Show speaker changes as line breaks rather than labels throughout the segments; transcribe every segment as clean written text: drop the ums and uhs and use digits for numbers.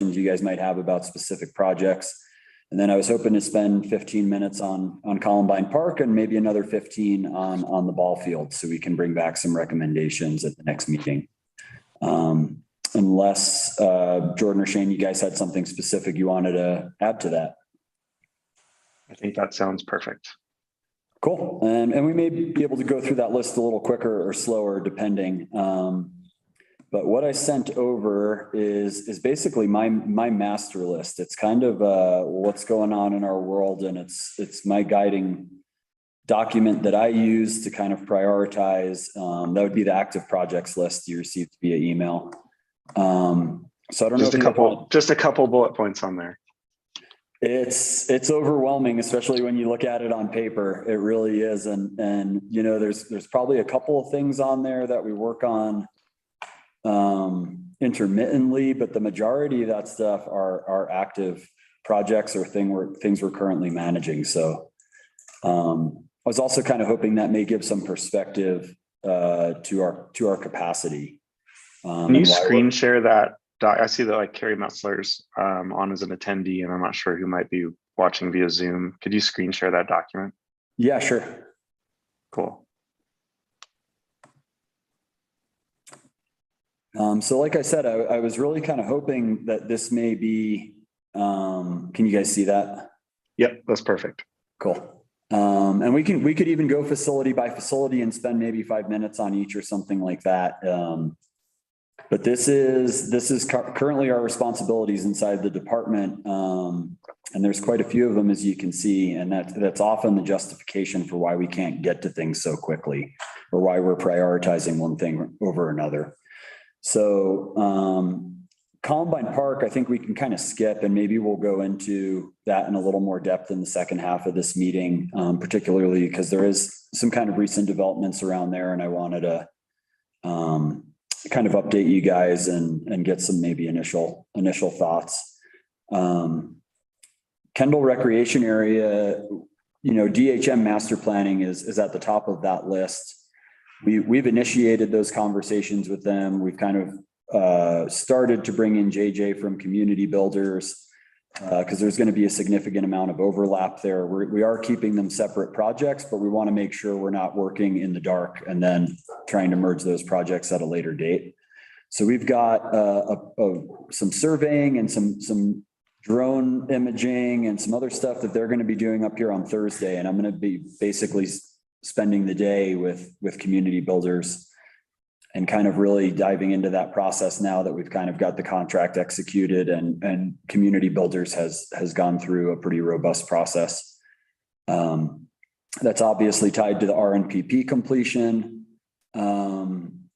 you guys might have about specific projects. And then I was hoping to spend 15 minutes on Columbine Park and maybe another 15 on the ball field, so we can bring back some recommendations at the next meeting. Unless Jordan or Shane, you guys had something specific you wanted to add to that.
I think that sounds perfect.
Cool. And we may be able to go through that list a little quicker or slower depending. But what I sent over is basically my master list. It's kind of what's going on in our world, and it's my guiding document that I use to kind of prioritize. That would be the active projects list you received via email. So I don't know.
Just a couple bullet points on there.
It's overwhelming, especially when you look at it on paper. It really is. And you know, there's probably a couple of things on there that we work on intermittently, but the majority of that stuff are active projects or things we're currently managing. So I was also kind of hoping that may give some perspective to our capacity.
Can you screen share that? I see that like Carrie Metzler's on as an attendee, and I'm not sure who might be watching via Zoom. Could you screen share that document?
Yeah, sure.
Cool.
So like I said, I was really kind of hoping that this may be, can you guys see that?
Yep, that's perfect.
Cool. And we could even go facility by facility and spend maybe 5 minutes on each or something like that. But this is currently our responsibilities inside the department. And there's quite a few of them, as you can see, and that's often the justification for why we can't get to things so quickly, or why we're prioritizing one thing over another. So Columbine Park, I think we can kind of skip, and maybe we'll go into that in a little more depth in the second half of this meeting, particularly because there is some kind of recent developments around there, and I wanted to kind of update you guys and get some maybe initial thoughts. Kendall Recreation Area, you know, DHM master planning is at the top of that list. We've initiated those conversations with them. We've kind of started to bring in JJ from community builders because there's going to be a significant amount of overlap there. We are keeping them separate projects, but we want to make sure we're not working in the dark and then trying to merge those projects at a later date. So we've got some surveying and some drone imaging and some other stuff that they're going to be doing up here on Thursday. And I'm going to be basically spending the day with community builders and kind of really diving into that process now that we've kind of got the contract executed and community builders has gone through a pretty robust process. That's obviously tied to the RNPP completion.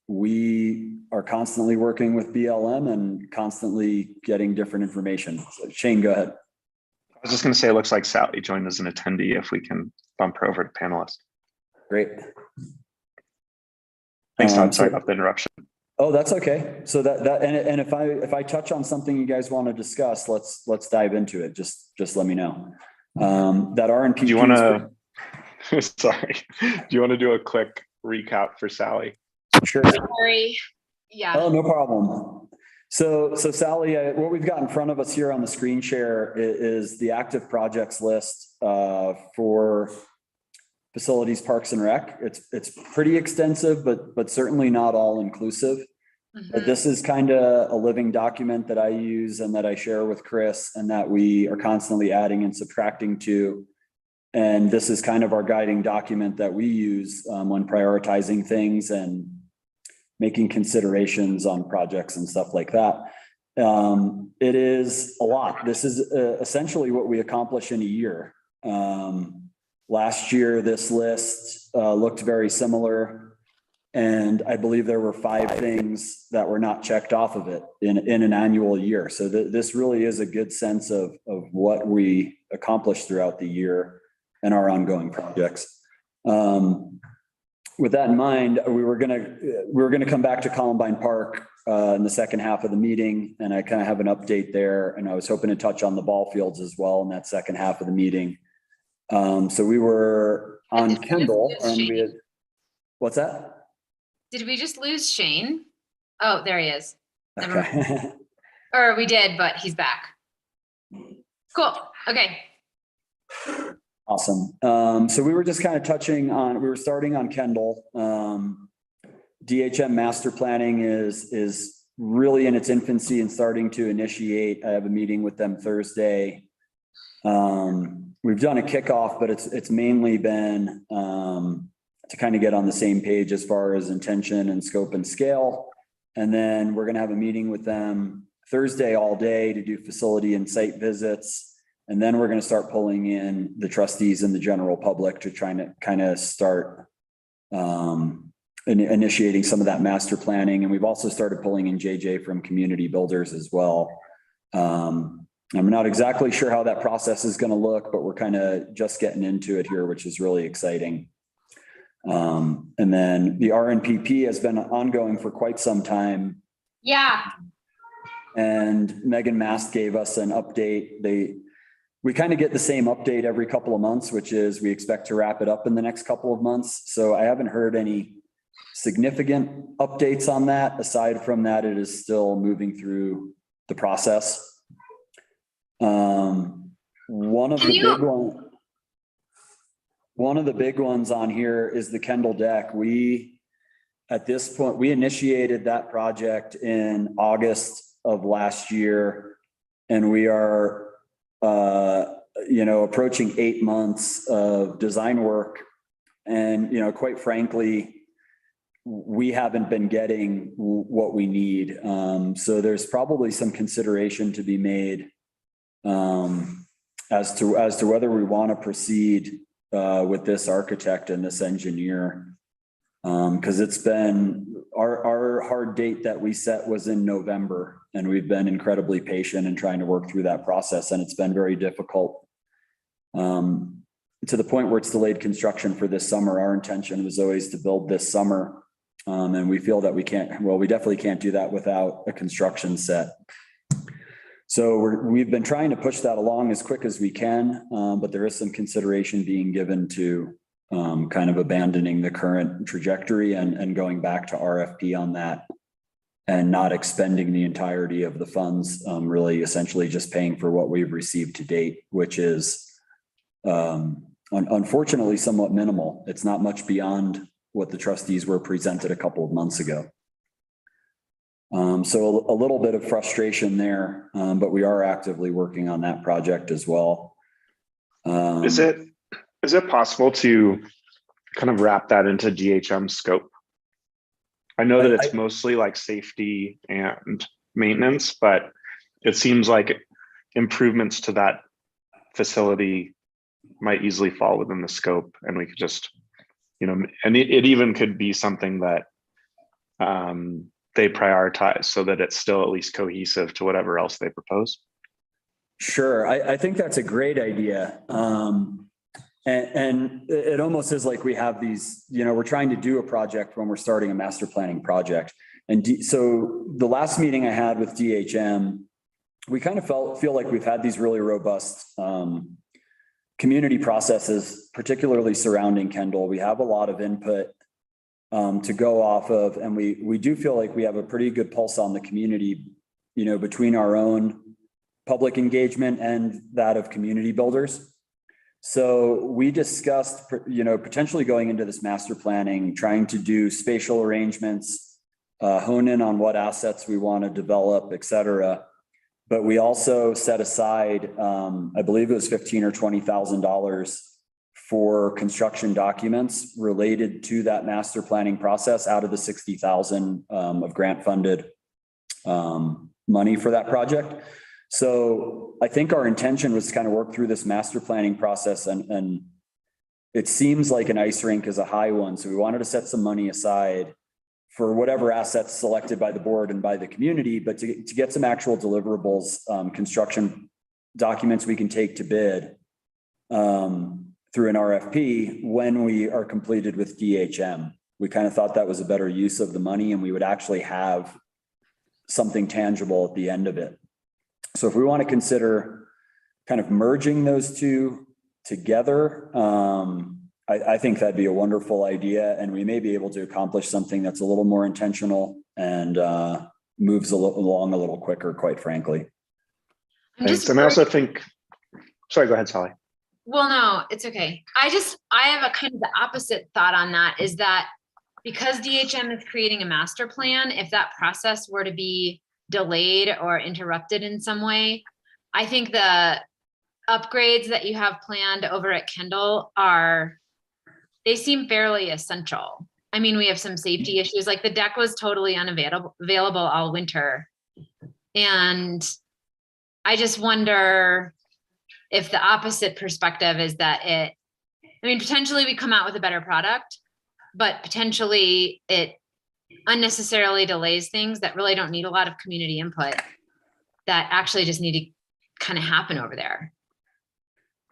We are constantly working with BLM and constantly getting different information. So Shane, go ahead.
I was just going to say, it looks like Sally joined as an attendee. If we can bump her over to panelist. Great. Thanks, Todd. Sorry about the interruption.
Oh, that's okay. So and if I touch on something you guys want to discuss, let's dive into it. Just let me know. That RNPP. Do you want
to? Sorry. Do you want to do a quick recap for Sally?
Sure.
Sorry. Yeah.
Oh, no problem. So Sally, what we've got in front of us here on the screen share is the active projects list for facilities, parks and rec. It's pretty extensive, but certainly not all inclusive. Mm-hmm. But this is kind of a living document that I use and that I share with Chris and that we are constantly adding and subtracting to. And this is kind of our guiding document that we use when prioritizing things and making considerations on projects and stuff like that. It is a lot. This is essentially what we accomplish in a year. Last year, this list looked very similar, and I believe there were 5 things that were not checked off of it in an annual year. So this really is a good sense of what we accomplished throughout the year and our ongoing projects. With that in mind, we were gonna come back to Columbine Park in the second half of the meeting, and I kind of have an update there. And I was hoping to touch on the ball fields as well in that second half of the meeting. So we were on Kendall, and we had, what's that?
Did we just lose Shane? Oh, there he is.
Okay.
Or we did, but he's back. Cool. Okay.
Awesome. So we were just kind of touching on, we were starting on Kendall. DHM master planning is really in its infancy and starting to initiate. I have a meeting with them Thursday. We've done a kickoff, but it's mainly been to kind of get on the same page as far as intention and scope and scale. And then we're going to have a meeting with them Thursday all day to do facility and site visits. And then we're going to start pulling in the trustees and the general public to try to kind of start initiating some of that master planning. And we've also started pulling in JJ from community builders as well. I'm not exactly sure how that process is going to look, but we're kind of just getting into it here, which is really exciting. And then the RNPP has been ongoing for quite some time.
Yeah.
And Megan Mast gave us an update. We kind of get the same update every couple of months, which is we expect to wrap it up in the next couple of months. So I haven't heard any significant updates on that. Aside from that, it is still moving through the process. One of the big ones on here is the Kendall Deck. At this point, we initiated that project in August of last year, and we are approaching 8 months of design work. And, quite frankly, we haven't been getting what we need. So there's probably some consideration to be made as to whether we want to proceed with this architect and this engineer. Because it's been our hard date that we set was in November, and we've been incredibly patient in trying to work through that process, and it's been very difficult to the point where it's delayed construction for this summer. Our intention was always to build this summer, and we feel that we definitely can't do that without a construction set. So we've been trying to push that along as quick as we can, but there is some consideration being given to kind of abandoning the current trajectory and going back to RFP on that and not expending the entirety of the funds, really essentially just paying for what we've received to date, which is unfortunately somewhat minimal. It's not much beyond what the trustees were presented a couple of months ago. So a little bit of frustration there, but we are actively working on that project as well.
Is it possible to kind of wrap that into DHM scope? I know that it's mostly like safety and maintenance, but it seems like improvements to that facility might easily fall within the scope, and we could just, and it even could be something that they prioritize so that it's still at least cohesive to whatever else they propose.
Sure. I think that's a great idea. And it almost is like we have these, we're trying to do a project when we're starting a master planning project. And so the last meeting I had with DHM, we kind of feel like we've had these really robust community processes, particularly surrounding Kendall. We have a lot of input to go off of, and we do feel like we have a pretty good pulse on the community, between our own public engagement and that of community builders. So we discussed, potentially going into this master planning, trying to do spatial arrangements, hone in on what assets we want to develop, et cetera. But we also set aside, I believe it was $15,000 or $20,000 for construction documents related to that master planning process out of the $60,000 of grant funded money for that project. So I think our intention was to kind of work through this master planning process, and it seems like an ice rink is a high one. So we wanted to set some money aside for whatever assets selected by the board and by the community, but to get some actual deliverables, construction documents we can take to bid through an RFP when we are completed with DHM. We kind of thought that was a better use of the money, and we would actually have something tangible at the end of it. So if we want to consider kind of merging those two together, I think that'd be a wonderful idea, and we may be able to accomplish something that's a little more intentional and moves along a little quicker, quite frankly.
I'm
Thanks.
just
And I
worried-
also think, sorry, go ahead, Sally.
Well, no, it's okay. I have a kind of the opposite thought on that, is that because DHM is creating a master plan, if that process were to be delayed or interrupted in some way, I think the upgrades that you have planned over at Kendall they seem fairly essential. I mean, we have some safety issues, like the deck was totally available all winter. And I just wonder if the opposite perspective is that potentially we come out with a better product, but potentially it unnecessarily delays things that really don't need a lot of community input that actually just need to kind of happen over there.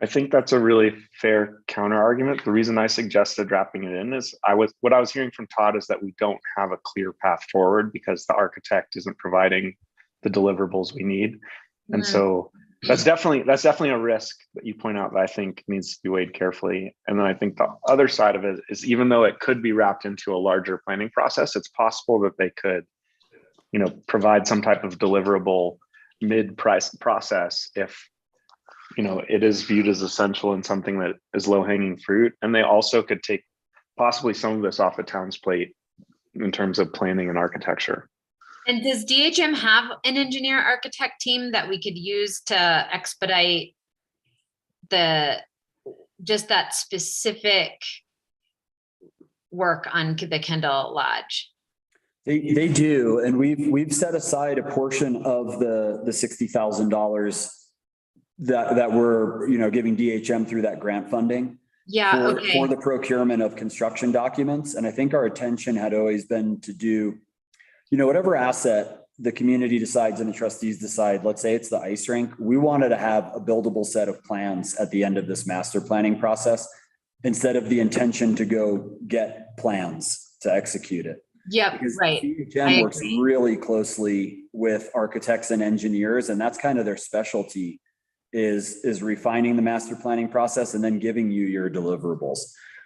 I think that's a really fair counter argument. The reason I suggested dropping it in is what I was hearing from Todd is that we don't have a clear path forward because the architect isn't providing the deliverables we need. And so that's definitely a risk that you point out that I think needs to be weighed carefully. And then I think the other side of it is, even though it could be wrapped into a larger planning process, it's possible that they could, provide some type of deliverable mid-price process if, it is viewed as essential and something that is low-hanging fruit. And they also could take possibly some of this off the town's plate in terms of planning and architecture.
And does DHM have an engineer architect team that we could use to expedite just that specific work on the Kendall Lodge?
They do, and we've set aside a portion of the $60,000 that we're giving DHM through that grant funding.
Yeah, okay.
For the procurement of construction documents, and I think our intention had always been to do, whatever asset the community decides and the trustees decide. Let's say it's the ice rink. We wanted to have a buildable set of plans at the end of this master planning process, instead of the intention to go get plans to execute it.
Yep,
Because
right.
DHM works really closely with architects and engineers, and that's kind of their specialty, is refining the master planning process and then giving you your deliverables.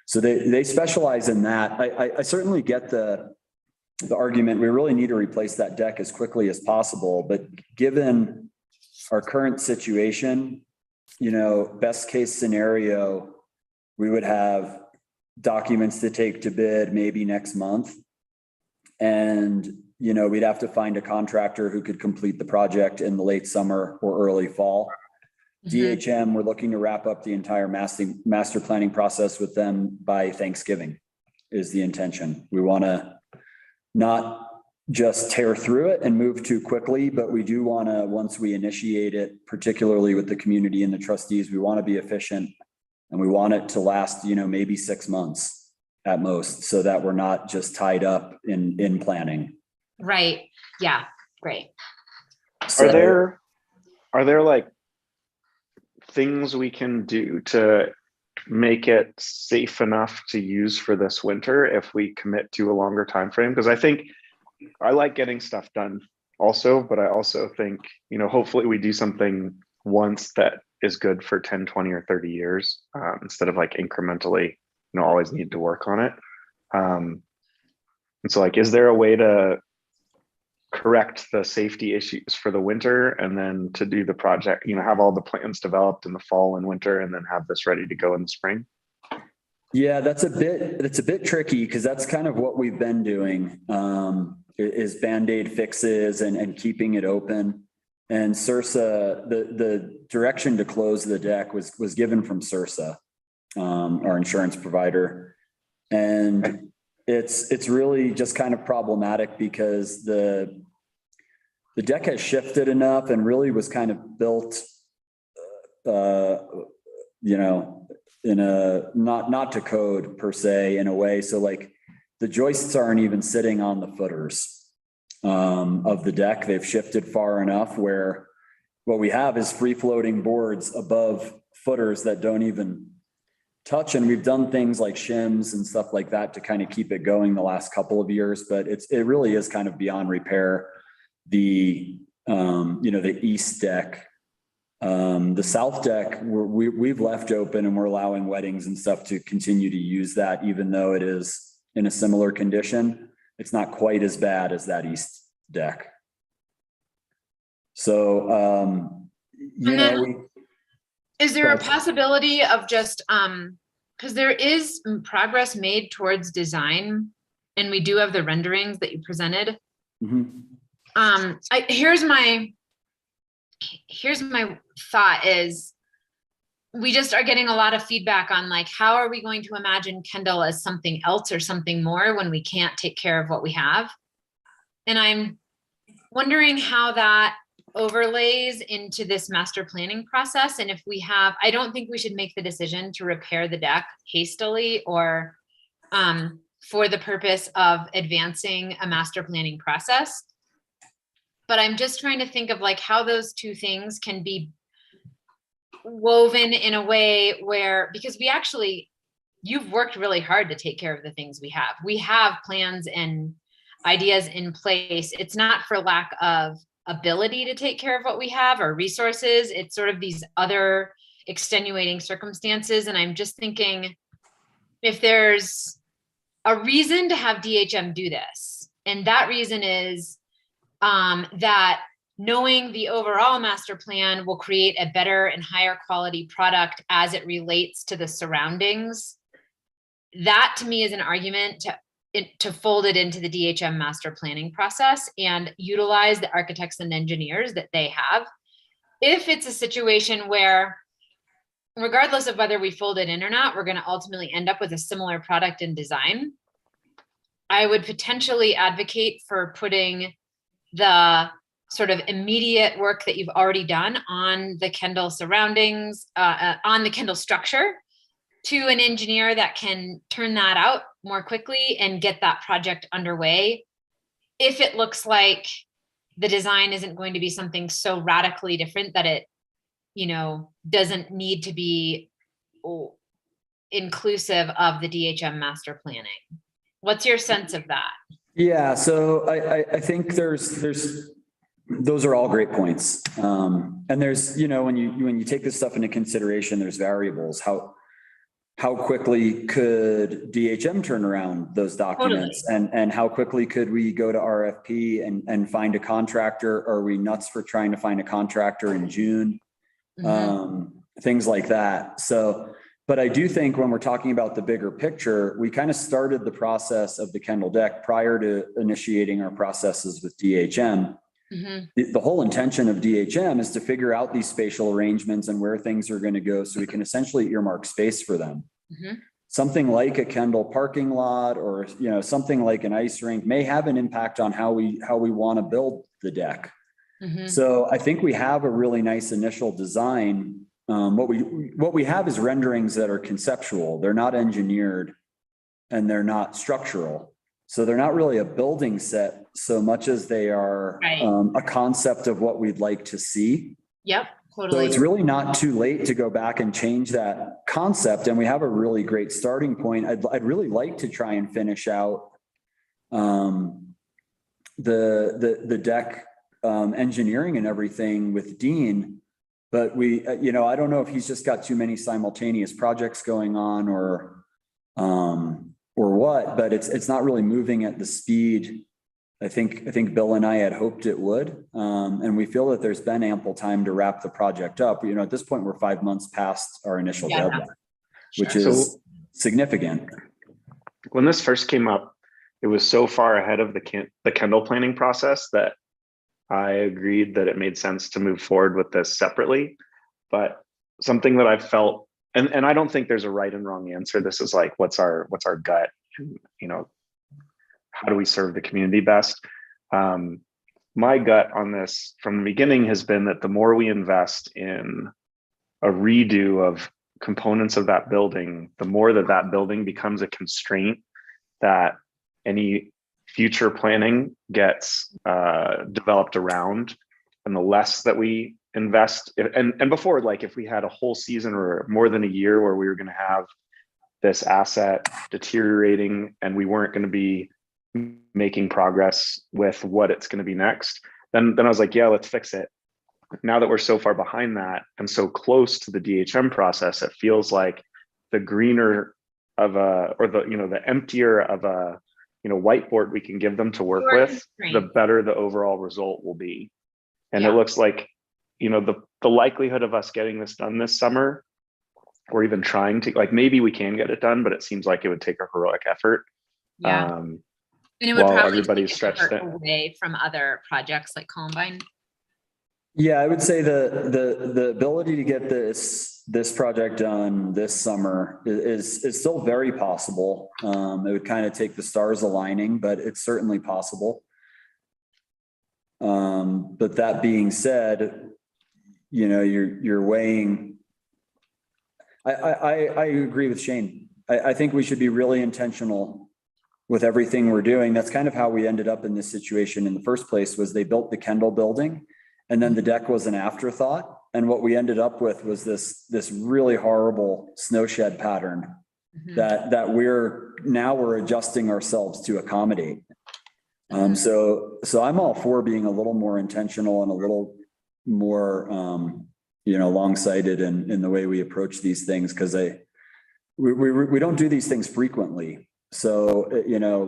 So they specialize in that. I certainly get the argument. We really need to replace that deck as quickly as possible, but given our current situation, best case scenario, we would have documents to take to bid maybe next month. And, we'd have to find a contractor who could complete the project in the late summer or early fall. DHM, we're looking to wrap up the entire master planning process with them by Thanksgiving is the intention. We want to not just tear through it and move too quickly, but we do want to, once we initiate it, particularly with the community and the trustees, we want to be efficient, and we want it to last, maybe 6 months at most, so that we're not just tied up in planning.
Right. Yeah. Great.
So, are there like things we can do to make it safe enough to use for this winter if we commit to a longer time frame? Because I think I like getting stuff done also, but I also think, hopefully we do something once that is good for 10, 20 or 30 years instead of like incrementally, always need to work on it. And so is there a way to correct the safety issues for the winter and then to do the project, have all the plans developed in the fall and winter and then have this ready to go in the spring?
Yeah, it's a bit tricky, because that's kind of what we've been doing, is Band-Aid fixes and keeping it open. And CIRSA, the direction to close the deck was given from CIRSA, our insurance provider. And it's really just kind of problematic because the deck has shifted enough and really was kind of built, in a not to code per se, in a way. So the joists aren't even sitting on the footers of the deck. They've shifted far enough where what we have is free floating boards above footers that don't even touch. And we've done things like shims and stuff like that to kind of keep it going the last couple of years, but it really is kind of beyond repair. The east deck, the south deck, we've left open, and we're allowing weddings and stuff to continue to use that, even though it is in a similar condition. It's not quite as bad as that east deck. So,
And then, is there a possibility of just, because there is progress made towards design, and we do have the renderings that you presented. Here's my thought is, we just are getting a lot of feedback on like, how are we going to imagine Kendall as something else or something more when we can't take care of what we have? And I'm wondering how that overlays into this master planning process. And if we have, I don't think we should make the decision to repair the deck hastily or for the purpose of advancing a master planning process. But I'm just trying to think of like how those two things can be woven in a way where, because you've worked really hard to take care of the things we have. We have plans and ideas in place. It's not for lack of ability to take care of what we have or resources. It's sort of these other extenuating circumstances. And I'm just thinking, if there's a reason to have DHM do this, and that reason is that knowing the overall master plan will create a better and higher quality product as it relates to the surroundings. That to me is an argument to fold it into the DHM master planning process and utilize the architects and engineers that they have. If it's a situation where, regardless of whether we fold it in or not, we're going to ultimately end up with a similar product and design, I would potentially advocate for putting the sort of immediate work that you've already done on the Kendall surroundings, on the Kendall structure, to an engineer that can turn that out more quickly and get that project underway. If it looks like the design isn't going to be something so radically different that it, doesn't need to be inclusive of the DHM master planning. What's your sense of that?
Yeah, so I think those are all great points. And there's, when you take this stuff into consideration, there's variables. How quickly could DHM turn around those documents? Totally. And how quickly could we go to RFP and find a contractor? Are we nuts for trying to find a contractor in June? Things like that. So, but I do think when we're talking about the bigger picture, we kind of started the process of the Kendall Deck prior to initiating our processes with DHM. The whole intention of DHM is to figure out these spatial arrangements and where things are going to go so we can essentially earmark space for them. Something like a Kendall parking lot or something like an ice rink may have an impact on how we want to build the deck. So I think we have a really nice initial design. What we have is renderings that are conceptual. They're not engineered and they're not structural. So they're not really a building set so much as they are a concept of what we'd like to see.
Yep, totally.
So it's really not too late to go back and change that concept. And we have a really great starting point. I'd really like to try and finish out the deck engineering and everything with Dean. But I don't know if he's just got too many simultaneous projects going on or what, but it's not really moving at the speed I think Bill and I had hoped it would. And we feel that there's been ample time to wrap the project up. At this point, we're 5 months past our initial deadline, which is significant.
When this first came up, it was so far ahead of the Kendall planning process that I agreed that it made sense to move forward with this separately. But something that I felt, and I don't think there's a right and wrong answer. This is like, what's our gut? How do we serve the community best? My gut on this from the beginning has been that the more we invest in a redo of components of that building, the more that building becomes a constraint that any future planning gets developed around, and the less that we invest. And before, like if we had a whole season or more than a year where we were going to have this asset deteriorating and we weren't going to be making progress with what it's going to be next, then I was like, yeah, let's fix it. Now that we're so far behind that and so close to the DHM process, it feels like the greener of the emptier of a whiteboard we can give them to work with, the better the overall result will be. And
Yeah.
it looks like, the likelihood of us getting this done this summer, or even trying to, like, maybe we can get it done, but it seems like it would take a heroic effort.
Yeah. And it would
While
probably
everybody's
take
stretched
effort
thin.
away from other projects like Columbine.
Yeah, I would say the ability to get this project done this summer is still very possible. It would kind of take the stars aligning, but it's certainly possible. But that being said, you're weighing. I agree with Shane. I think we should be really intentional with everything we're doing. That's kind of how we ended up in this situation in the first place. Was they built the Kendall building, and then the deck was an afterthought. And what we ended up with was this really horrible snow shed pattern that we're adjusting ourselves to accommodate. So I'm all for being a little more intentional and a little more, long-sighted in the way we approach these things, because we don't do these things frequently. So,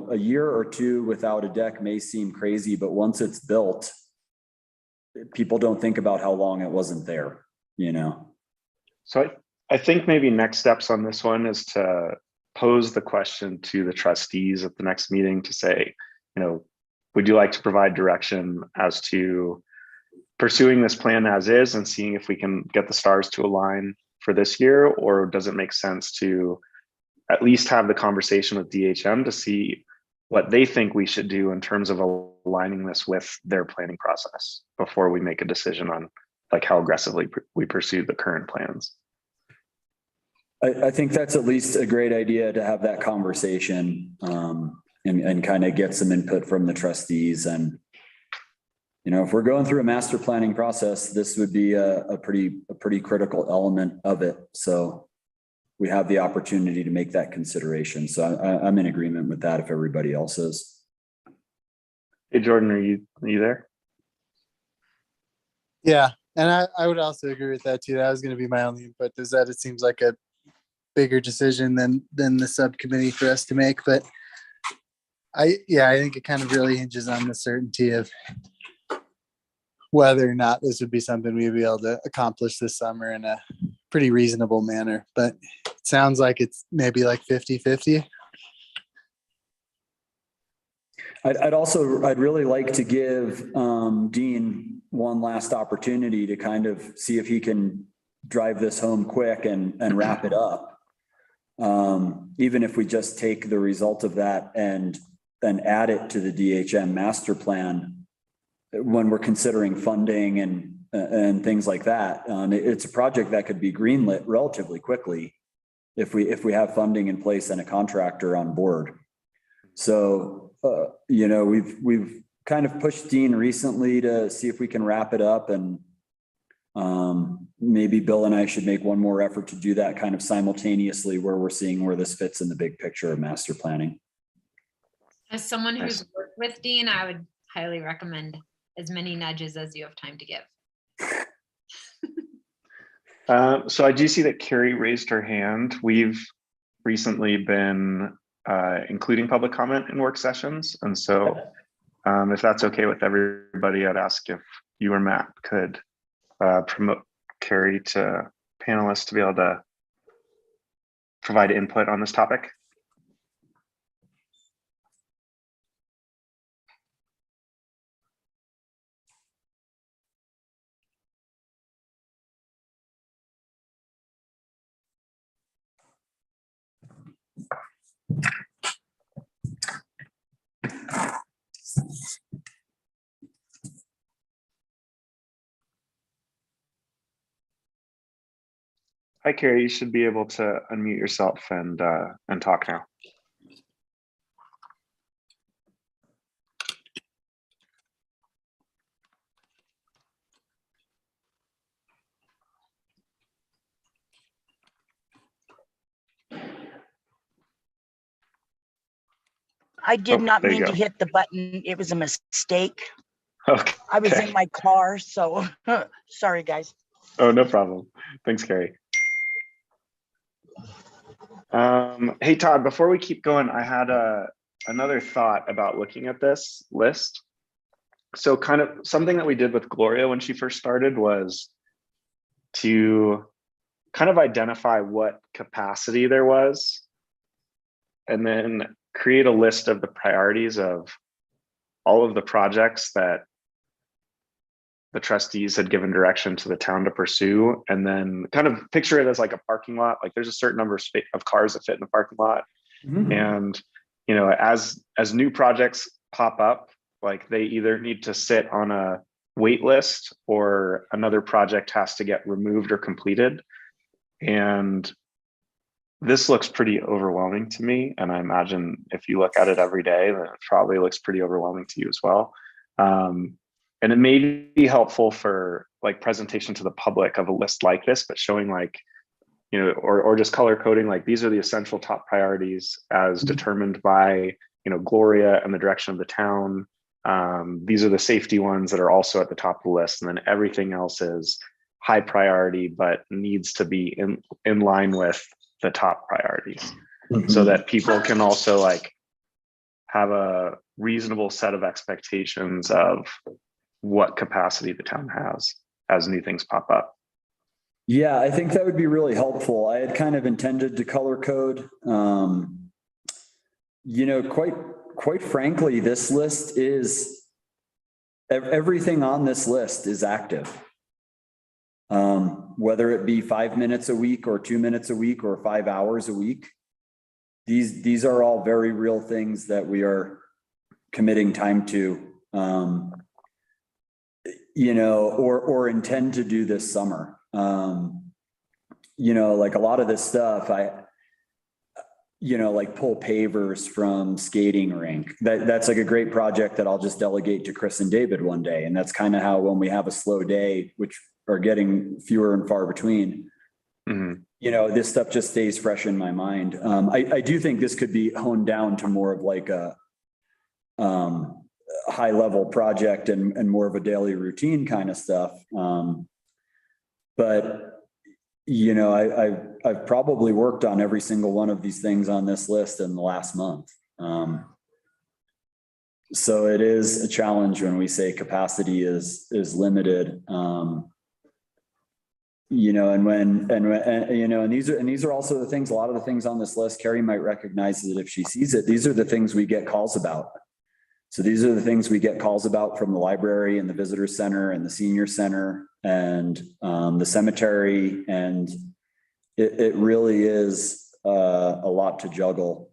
a year or two without a deck may seem crazy, but once it's built, people don't think about how long it wasn't there,
So I think maybe next steps on this one is to pose the question to the trustees at the next meeting to say, would you like to provide direction as to pursuing this plan as is and seeing if we can get the stars to align for this year? Or does it make sense to at least have the conversation with DHM to see what they think we should do in terms of aligning this with their planning process before we make a decision on like how aggressively we pursue the current plans?
I think that's at least a great idea to have that conversation, and kind of get some input from the trustees. And, if we're going through a master planning process, this would be a pretty critical element of it. So we have the opportunity to make that consideration. So I'm in agreement with that if everybody else is.
Hey, Jordan, are you there?
Yeah, and I would also agree with that too. That was going to be my only input, is that it seems like a bigger decision than the subcommittee for us to make. But I think it kind of really hinges on the certainty of whether or not this would be something we'd be able to accomplish this summer in a pretty reasonable manner. But it sounds like it's maybe like 50-50.
I'd really like to give Dean one last opportunity to kind of see if he can drive this home quick and wrap it up. Even if we just take the result of that and then add it to the DHM master plan when we're considering funding and things like that. It's a project that could be greenlit relatively quickly if we have funding in place and a contractor on board. So, we've kind of pushed Dean recently to see if we can wrap it up, and maybe Bill and I should make one more effort to do that kind of simultaneously, where we're seeing where this fits in the big picture of master planning.
As someone who's worked with Dean, I would highly recommend as many nudges as you have time to give.
So I do see that Carrie raised her hand. We've recently been including public comment in work sessions. And so if that's okay with everybody, I'd ask if you or Matt could promote Carrie to panelists to be able to provide input on this topic. Hi, Carrie. You should be able to unmute yourself and talk now.
I did not
there you
mean to
go.
hit the button. It was a mistake.
Okay.
I was in my car, so sorry, guys.
Oh, no problem. Thanks, Carrie. Hey, Todd, before we keep going, I had another thought about looking at this list. so kind of something that we did with Gloria when she first started was to kind of identify what capacity there was and then create a list of the priorities of all of the projects that the trustees had given direction to the town to pursue, and then kind of picture it as like a parking lot. Like there's a certain number of cars that fit in the parking lot.
Mhm.
And, you know, as new projects pop up, like they either need to sit on a wait list or another project has to get removed or completed. And this looks pretty overwhelming to me. And I imagine if you look at it every day, then it probably looks pretty overwhelming to you as well. And it may be helpful for like presentation to the public of a list like this, but showing like, you know, or just color coding, like these are the essential top priorities as determined by, you know, Gloria and the direction of the town. These are the safety ones that are also at the top of the list. And then everything else is high priority, but needs to be in line with the top priorities so that people can also like have a reasonable set of expectations of what capacity the town has as new things pop up.
Yeah, I think that would be really helpful. I had kind of intended to color code. You know, quite frankly, this list is, everything on this list is active. Whether it be 5 minutes a week or 2 minutes a week or 5 hours a week, these are all very real things that we are committing time to. You know, or intend to do this summer. You know, like a lot of this stuff, you know, like pull pavers from skating rink. That's like a great project that I'll just delegate to Chris and David one day. And that's kind of how, when we have a slow day, which are getting fewer and far between, you know, this stuff just stays fresh in my mind. I do think this could be honed down to more of like a, high level project and more of a daily routine kind of stuff. But you know, I've probably worked on every single one of these things on this list in the last month. So it is a challenge when we say capacity is limited. You know, and you know, and these are also the things, a lot of the things on this list, Carrie might recognize that if she sees it, these are the things we get calls about. So these are the things we get calls about from the library and the visitor center and the senior center and the cemetery. And it really is a lot to juggle.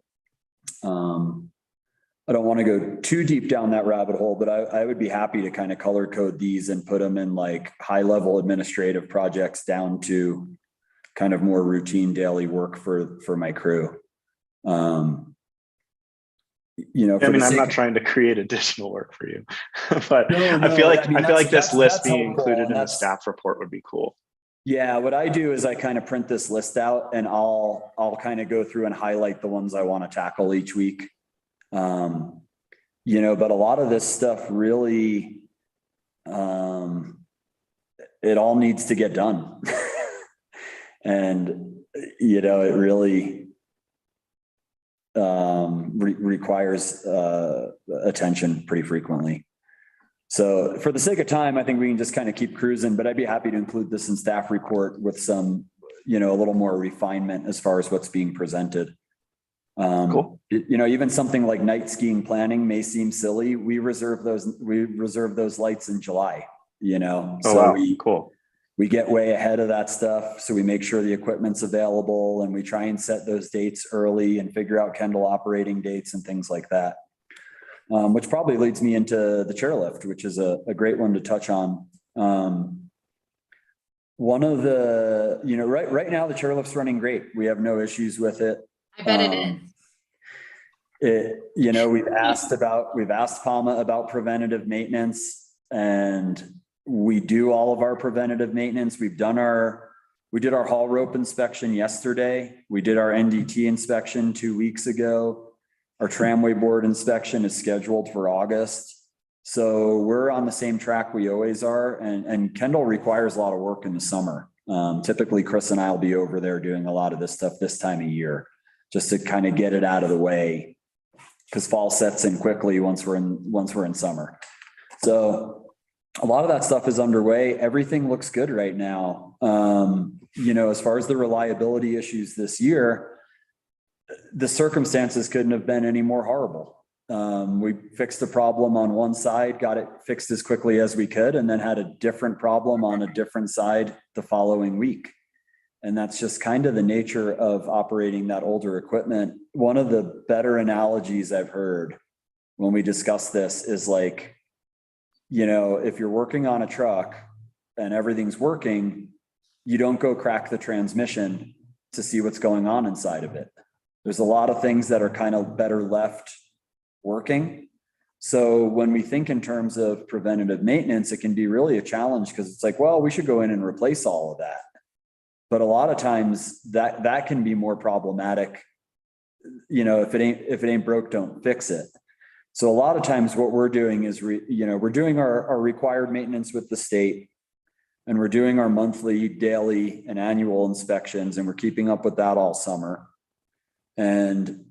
I don't want to go too deep down that rabbit hole, but I would be happy to kind of color code these and put them in like high level administrative projects down to kind of more routine daily work for my crew. You know,
I mean, I'm not trying to create additional work for you, but no, I feel like this list being included in the staff report would be cool.
Yeah, what I do is I kind of print this list out and I'll kind of go through and highlight the ones I want to tackle each week. You know, but a lot of this stuff really, it all needs to get done. And, you know, it really requires attention pretty frequently. So for the sake of time, I think we can just kind of keep cruising, but I'd be happy to include this in staff report with some, you know, a little more refinement as far as what's being presented. Cool. You know, even something like night skiing planning may seem silly. We reserve those lights in July, you know.
Oh, so wow. Cool.
We get way ahead of that stuff. So we make sure the equipment's available and we try and set those dates early and figure out Kendall operating dates and things like that. Which probably leads me into the chairlift, which is a great one to touch on. One of the, you know, right now the chairlift's running great. We have no issues with it.
I bet it is.
You know, we've asked PAMA about preventative maintenance, and we do all of our preventative maintenance. We did our haul rope inspection yesterday. We did our NDT inspection 2 weeks ago. Our tramway board inspection is scheduled for August. So we're on the same track we always are. And Kendall requires a lot of work in the summer. Typically Chris and I will be over there doing a lot of this stuff this time of year, just to kind of get it out of the way, because fall sets in quickly once we're in summer. So a lot of that stuff is underway. Everything looks good right now. As far as the reliability issues this year, the circumstances couldn't have been any more horrible. We fixed the problem on one side, got it fixed as quickly as we could, and then had a different problem on a different side the following week. And that's just kind of the nature of operating that older equipment. One of the better analogies I've heard when we discuss this is like, if you're working on a truck and everything's working, you don't go crack the transmission to see what's going on inside of it. There's a lot of things that are kind of better left working. So when we think in terms of preventative maintenance, it can be really a challenge because it's like, well, we should go in and replace all of that. But a lot of times that can be more problematic. If it ain't broke, don't fix it. So a lot of times what we're doing is, we're doing our required maintenance with the state, and we're doing our monthly, daily, and annual inspections, and we're keeping up with that all summer. And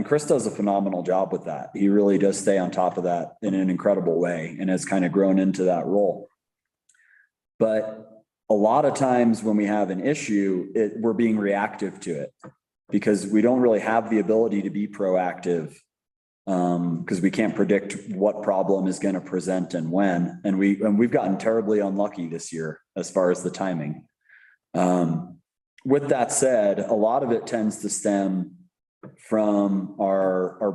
Chris does a phenomenal job with that. He really does stay on top of that in an incredible way and has kind of grown into that role. But a lot of times when we have an issue, we're being reactive to it because we don't really have the ability to be proactive, because we can't predict what problem is going to present and when. And we've gotten terribly unlucky this year as far as the timing. With that said, a lot of it tends to stem from our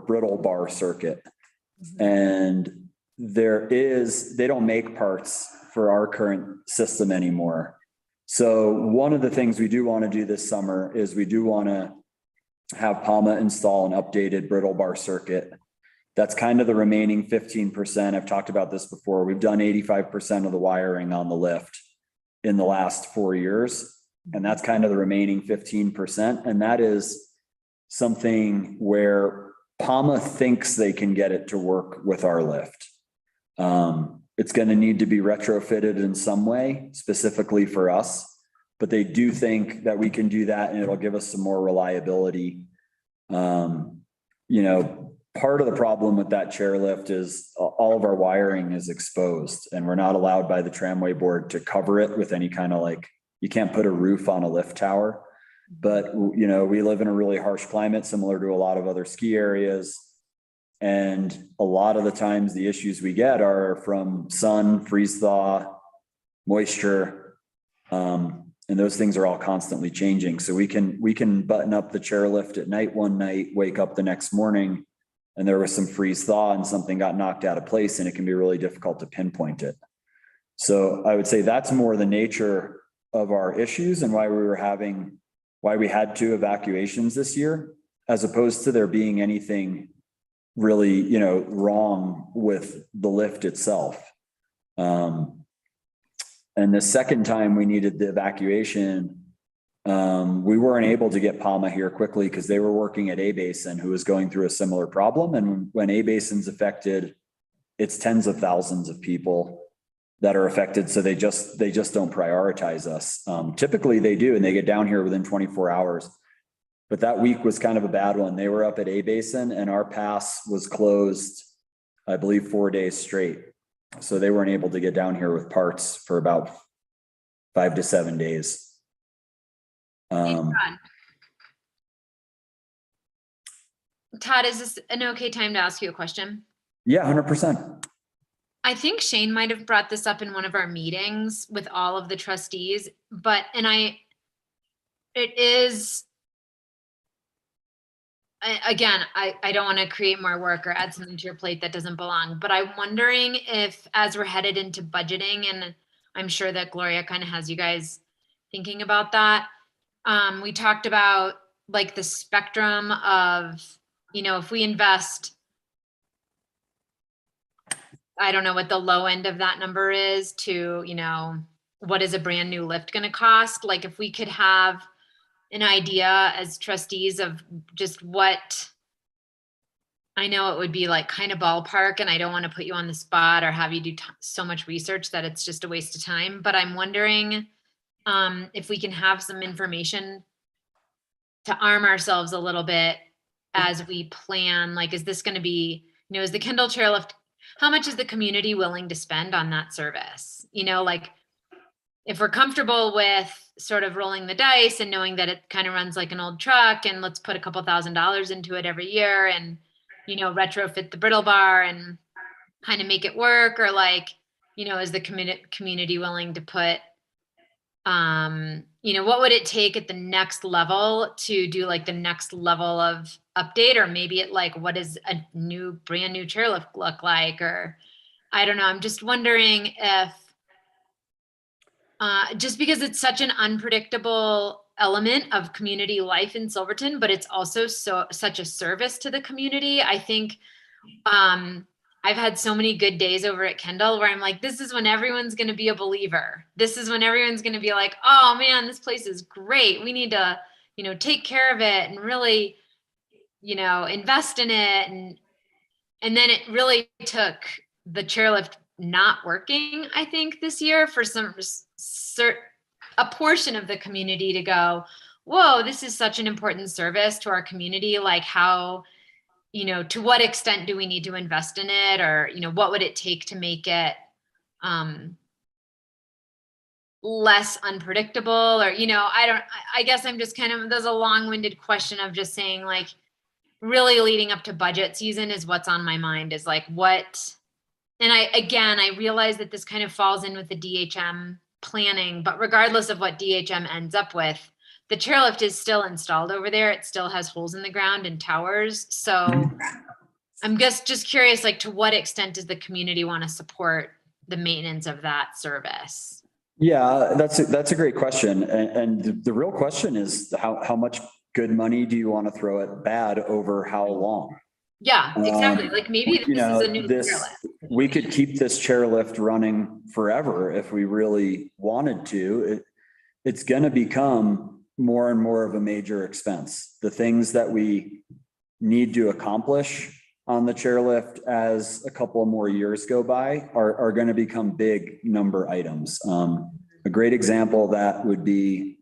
brittle bar circuit. And they don't make parts for our current system anymore. So one of the things we do want to do this summer is we do want to have PAMA install an updated brittle bar circuit. That's kind of the remaining 15%. I've talked about this before. We've done 85% of the wiring on the lift in the last 4 years. And that's kind of the remaining 15%. And that is something where PAMA thinks they can get it to work with our lift. It's going to need to be retrofitted in some way, specifically for us, but they do think that we can do that and it'll give us some more reliability. Part of the problem with that chairlift is all of our wiring is exposed and we're not allowed by the Tramway board to cover it with any kind of you can't put a roof on a lift tower. But, we live in a really harsh climate similar to a lot of other ski areas. And a lot of the times the issues we get are from sun, freeze thaw, moisture. And those things are all constantly changing. So we can button up the chairlift at night one night, wake up the next morning, and there was some freeze thaw and something got knocked out of place, and it can be really difficult to pinpoint it. So I would say that's more the nature of our issues and why we had 2 evacuations this year, as opposed to there being anything really, wrong with the lift itself. And the second time we needed the evacuation, we weren't able to get PAMA here quickly because they were working at A Basin, who was going through a similar problem. And when A Basin's affected, it's tens of thousands of people that are affected. So they just don't prioritize us. Typically they do, and they get down here within 24 hours. But that week was kind of a bad one. They were up at A Basin and our pass was closed, I believe, 4 days straight. So they weren't able to get down here with parts for about 5 to 7 days.
Todd, is this an okay time to ask you a question?
Yeah, 100%.
I think Shane might have brought this up in one of our meetings with all of the trustees, I don't want to create more work or add something to your plate that doesn't belong, but I'm wondering if, as we're headed into budgeting, and I'm sure that Gloria kind of has you guys thinking about that. We talked about the spectrum of, if we invest, I don't know what the low end of that number is to, what is a brand new lift going to cost? If we could have an idea as trustees of just what, I know it would be kind of ballpark, and I don't want to put you on the spot or have you do so much research that it's just a waste of time, but I'm wondering if we can have some information to arm ourselves a little bit as we plan, is this going to be, is the Kendall chairlift, how much is the community willing to spend on that service? You know, like if we're comfortable with sort of rolling the dice and knowing that it kind of runs like an old truck and let's put a couple $1,000s into it every year and, you know, retrofit the brittle bar and kind of make it work, or like, you know, is the community willing to put, you know, what would it take at the next level to do like the next level of update, or maybe it like, what does a brand new chairlift look like? Or I don't know. I'm just wondering if, just because it's such an unpredictable element of community life in Silverton, but it's also such a service to the community. I think, I've had so many good days over at Kendall where I'm like, this is when everyone's going to be a believer. This is when everyone's going to be like, oh man, this place is great. We need to, you know, take care of it and really, you know, invest in it. And then it really took the chairlift not working, I think, this year for a portion of the community to go, whoa, this is such an important service to our community. Like how, you know, to what extent do we need to invest in it? Or, you know, what would it take to make it less unpredictable? Or, you know, I guess I'm just kind of, there's a long-winded question of just saying like, really leading up to budget season is what's on my mind, is like what, and I realize that this kind of falls in with the DHM planning, but regardless of what DHM ends up with, the chairlift is still installed over there. It still has holes in the ground and towers. So I'm just curious, like to what extent does the community want to support the maintenance of that service?
Yeah, that's a great question. And the real question is how much good money do you want to throw at bad over how long?
Yeah, exactly. Like maybe this is a new chairlift.
We could keep this chairlift running forever if we really wanted to. It's going to become more and more of a major expense. The things that we need to accomplish on the chairlift as a couple of more years go by are going to become big number items. A great example of that would be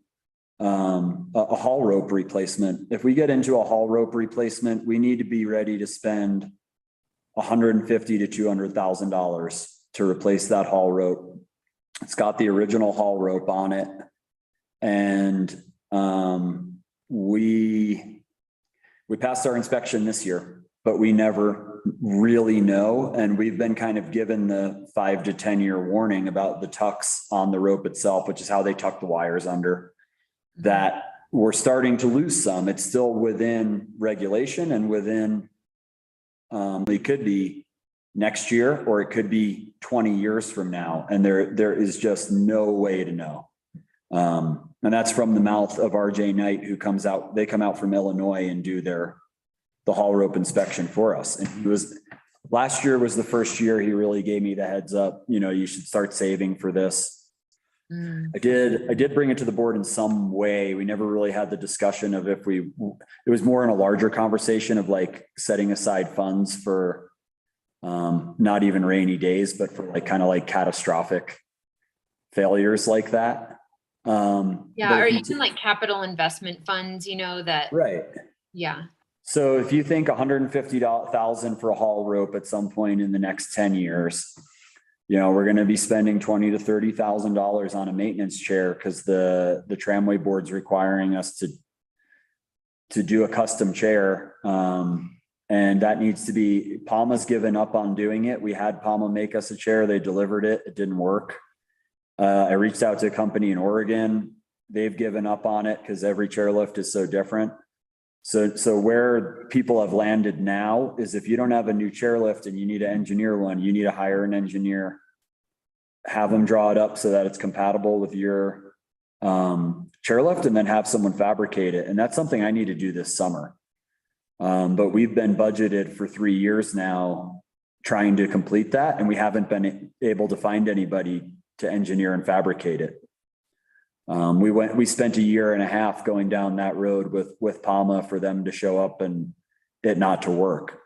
a haul rope replacement. If we get into a haul rope replacement, we need to be ready to spend $150,000 to $200,000 to replace that haul rope. It's got the original haul rope on it. And we passed our inspection this year, but we never really know. And we've been kind of given the 5 to 10 year warning about the tucks on the rope itself, which is how they tuck the wires under, that we're starting to lose some. It's still within regulation and within, it could be next year or it could be 20 years from now. And there is just no way to know. And that's from the mouth of RJ Knight, who comes out, they come out from Illinois and do the haul rope inspection for us. And last year was the first year he really gave me the heads up, you know, you should start saving for this. I did bring it to the board in some way. We never really had the discussion of it was more in a larger conversation of like setting aside funds for, not even rainy days, but for like kind of like catastrophic failures like that.
Yeah, or even like capital investment funds, you know, that.
Right.
Yeah.
So if you think $150,000 for a haul rope at some point in the next 10 years, you know, we're going to be spending $20,000 to $30,000 on a maintenance chair because the Tramway board's requiring us to do a custom chair. And that needs to be, Palma's given up on doing it. We had Palma make us a chair. They delivered it. It didn't work. I reached out to a company in Oregon. They've given up on it because every chairlift is so different. So where people have landed now is if you don't have a new chairlift and you need to engineer one, you need to hire an engineer, have them draw it up so that it's compatible with your chairlift, and then have someone fabricate it. And that's something I need to do this summer. But we've been budgeted for 3 years now trying to complete that, and we haven't been able to find anybody to engineer and fabricate it. We spent 1.5 years going down that road with Palma for them to show up and it not to work.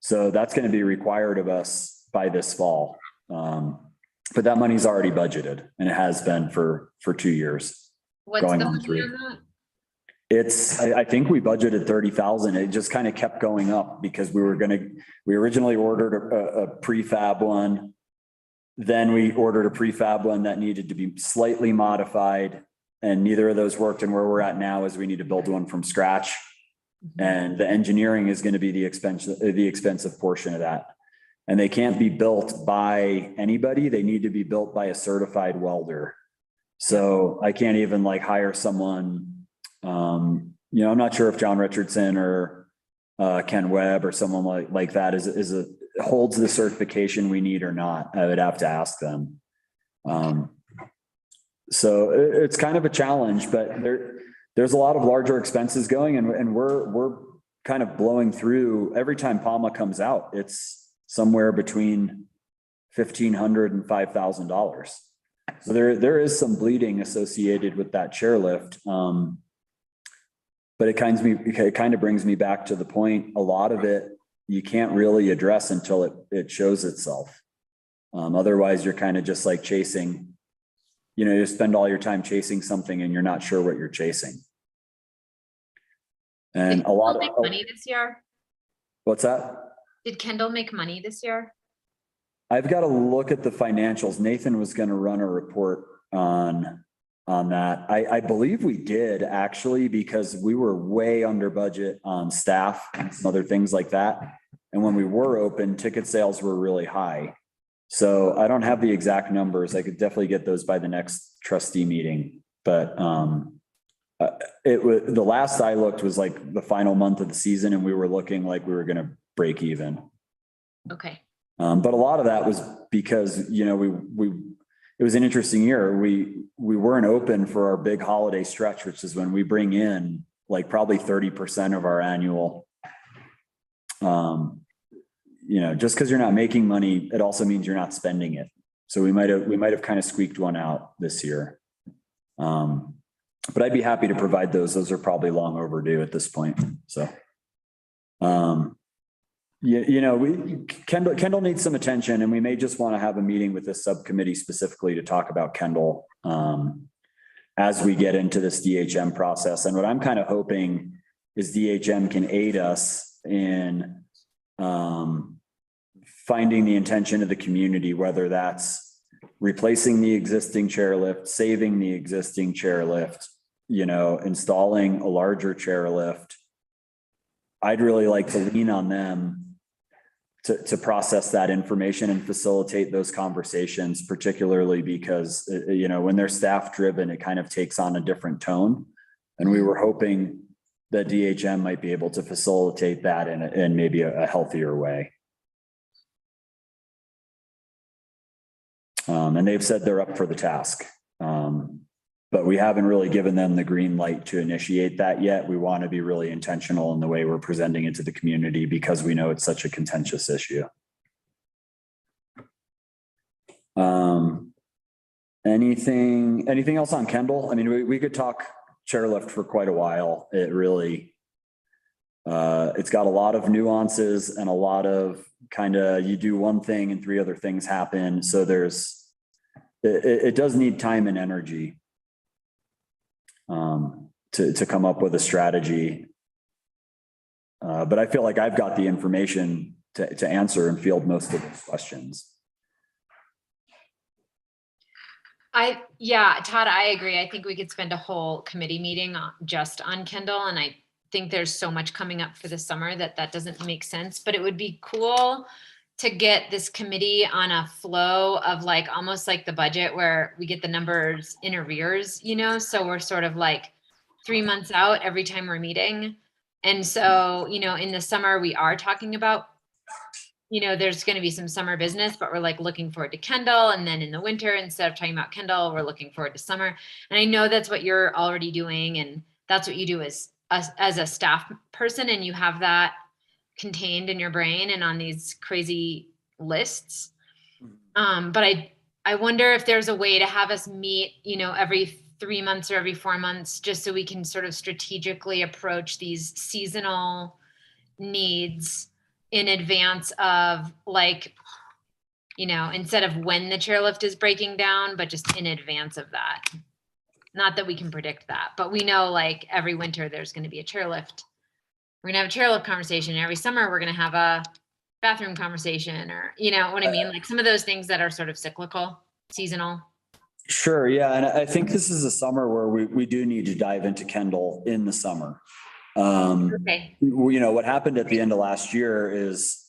So that's going to be required of us by this fall. But that money's already budgeted and it has been for 2 years.
What's the money on that?
I think we budgeted 30,000. It just kind of kept going up because we originally ordered a prefab one. Then we ordered a prefab one that needed to be slightly modified, and neither of those worked. And where we're at now is we need to build one from scratch. And the engineering is going to be the expensive portion of that. And they can't be built by anybody. They need to be built by a certified welder. So I can't even like hire someone. You know, I'm not sure if John Richardson or Ken Webb or someone like that holds the certification we need or not. I would have to ask them. So it's kind of a challenge, but there's a lot of larger expenses going, and we're kind of blowing through every time PAMA comes out. It's somewhere between $1,500 and $5,000. So there is some bleeding associated with that chairlift. But it kind of brings me back to the point, a lot of it you can't really address until it shows itself. Otherwise you're kind of just like chasing, you know, you spend all your time chasing something and you're not sure what you're chasing. And
Did Kendall make money this year?
What's that?
Did Kendall make money this year?
I've got to look at the financials. Nathan was going to run a report on that. I believe we did actually, because we were way under budget on staff and some other things like that. And when we were open, ticket sales were really high. So I don't have the exact numbers. I could definitely get those by the next trustee meeting. But the last I looked was like the final month of the season, and we were looking like we were going to break even.
Okay.
But a lot of that was because, you know, it was an interesting year. We weren't open for our big holiday stretch, which is when we bring in like probably 30% of our annual. You know, just because you're not making money, it also means you're not spending it. So we might have kind of squeaked one out this year. But I'd be happy to provide those. Those are probably long overdue at this point. So, you know, Kendall needs some attention, and we may just want to have a meeting with this subcommittee specifically to talk about Kendall as we get into this DHM process. And what I'm kind of hoping is DHM can aid us in finding the intention of the community, whether that's replacing the existing chairlift, saving the existing chairlift, you know, installing a larger chairlift. I'd really like to lean on them to process that information and facilitate those conversations, particularly because, you know, when they're staff driven, it kind of takes on a different tone. And we were hoping that DHM might be able to facilitate that in maybe a healthier way. And they've said they're up for the task. But we haven't really given them the green light to initiate that yet. We want to be really intentional in the way we're presenting it to the community because we know it's such a contentious issue. Anything else on Kendall? I mean, we could talk chairlift for quite a while. It really, it's got a lot of nuances and a lot of kind of, you do one thing and three other things happen. So it does need time and energy to come up with a strategy. But I feel like I've got the information to answer and field most of those questions.
Yeah, Todd, I agree. I think we could spend a whole committee meeting just on Kendall. And I think there's so much coming up for the summer that doesn't make sense, but it would be cool to get this committee on a flow of like, almost like the budget where we get the numbers in arrears, you know? So we're sort of like 3 months out every time we're meeting. And so, you know, in the summer we are talking about, you know, there's going to be some summer business, but we're like looking forward to Kendall. And then in the winter, instead of talking about Kendall, we're looking forward to summer. And I know that's what you're already doing. And that's what you do as a staff person. And you have that contained in your brain and on these crazy lists. But I wonder if there's a way to have us meet, you know, every 3 months or every 4 months, just so we can sort of strategically approach these seasonal needs in advance of, like, you know, instead of when the chairlift is breaking down, but just in advance of that. Not that we can predict that, but we know like every winter there's going to be a chairlift. We're gonna have a chairlift conversation. Every summer we're gonna have a bathroom conversation, or you know what I mean? Like some of those things that are sort of cyclical, seasonal.
Sure. Yeah. And I think this is a summer where we do need to dive into Kendall in the summer.
Okay.
You know, what happened at the end of last year is,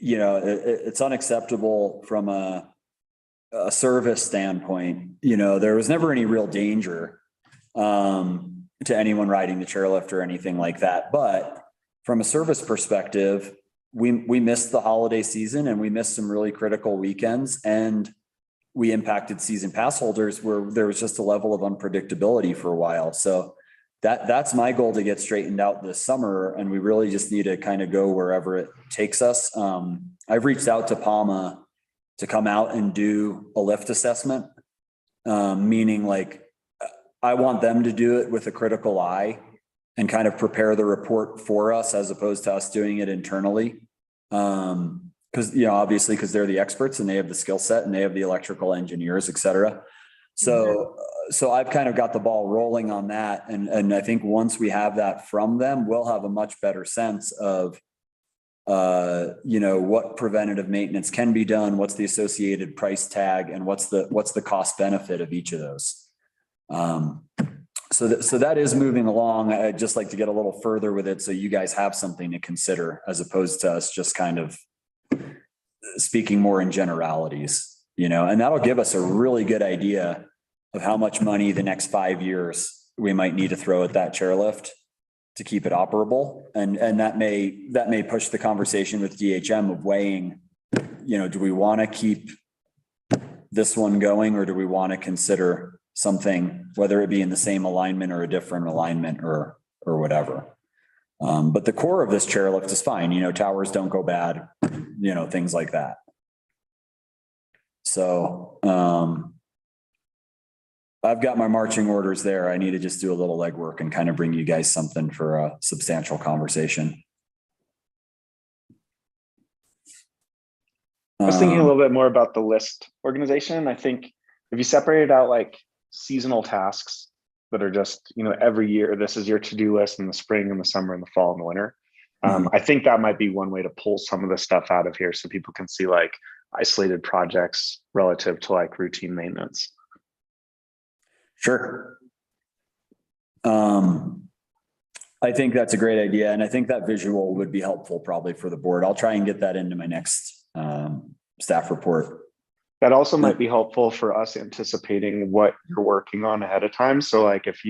you know, it's unacceptable from a service standpoint. You know, there was never any real danger to anyone riding the chairlift or anything like that. But from a service perspective, we missed the holiday season and we missed some really critical weekends, and we impacted season pass holders where there was just a level of unpredictability for a while. So that's my goal, to get straightened out this summer. And we really just need to kind of go wherever it takes us. I've reached out to PAMA to come out and do a lift assessment, meaning like I want them to do it with a critical eye and kind of prepare the report for us as opposed to us doing it internally. Because, you know, obviously because they're the experts and they have the skill set and they have the electrical engineers, et cetera. So I've kind of got the ball rolling on that. And I think once we have that from them, we'll have a much better sense of, you know, what preventative maintenance can be done, what's the associated price tag, and what's the cost benefit of each of those. So that is moving along. I'd just like to get a little further with it so you guys have something to consider as opposed to us just kind of speaking more in generalities, you know, and that'll give us a really good idea of how much money the next 5 years we might need to throw at that chairlift to keep it operable. And that may push the conversation with DHM of weighing, you know, do we want to keep this one going, or do we want to consider something, whether it be in the same alignment or a different alignment or whatever. But the core of this chairlift is fine. You know, towers don't go bad, you know, things like that. So I've got my marching orders there. I need to just do a little legwork and kind of bring you guys something for a substantial conversation.
I was thinking a little bit more about the list organization. I think if you separated out like seasonal tasks that are just, you know, every year, this is your to-do list in the spring and the summer and the fall and the winter. I think that might be one way to pull some of the stuff out of here so people can see like isolated projects relative to like routine maintenance.
Sure. I think that's a great idea. And I think that visual would be helpful probably for the board. I'll try and get that into my next staff report.
That also might be helpful for us anticipating what you're working on ahead of time. So like if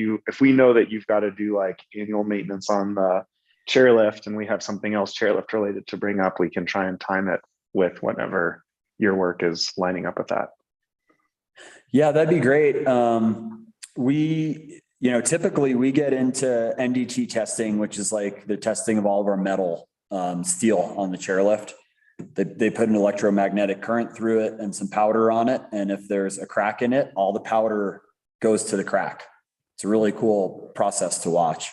we know that you've got to do like annual maintenance on the chairlift and we have something else chairlift related to bring up, we can try and time it with whatever your work is lining up with that.
Yeah, that'd be great. You know, typically we get into Ndt testing, which is like the testing of all of our metal steel on the chairlift. They put an electromagnetic current through it and some powder on it. And if there's a crack in it, all the powder goes to the crack. It's a really cool process to watch.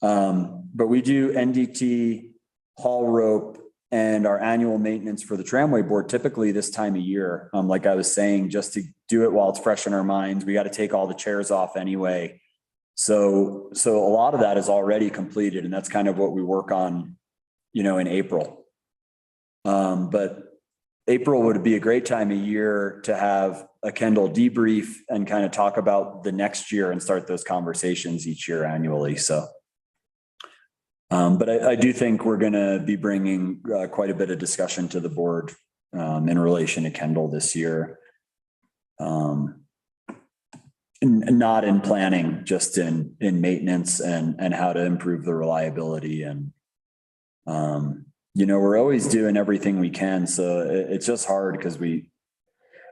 But we do Ndt, haul rope, and our annual maintenance for the Tramway board typically this time of year. Like I was saying, just to do it while it's fresh in our minds, we got to take all the chairs off anyway. So a lot of that is already completed, and that's kind of what we work on, you know, in April. But April would be a great time of year to have a Kendall debrief and kind of talk about the next year and start those conversations each year annually. So, but I do think we're going to be bringing quite a bit of discussion to the board in relation to Kendall this year. Not in planning, just in maintenance and how to improve the reliability. And, you know, we're always doing everything we can. So it's just hard because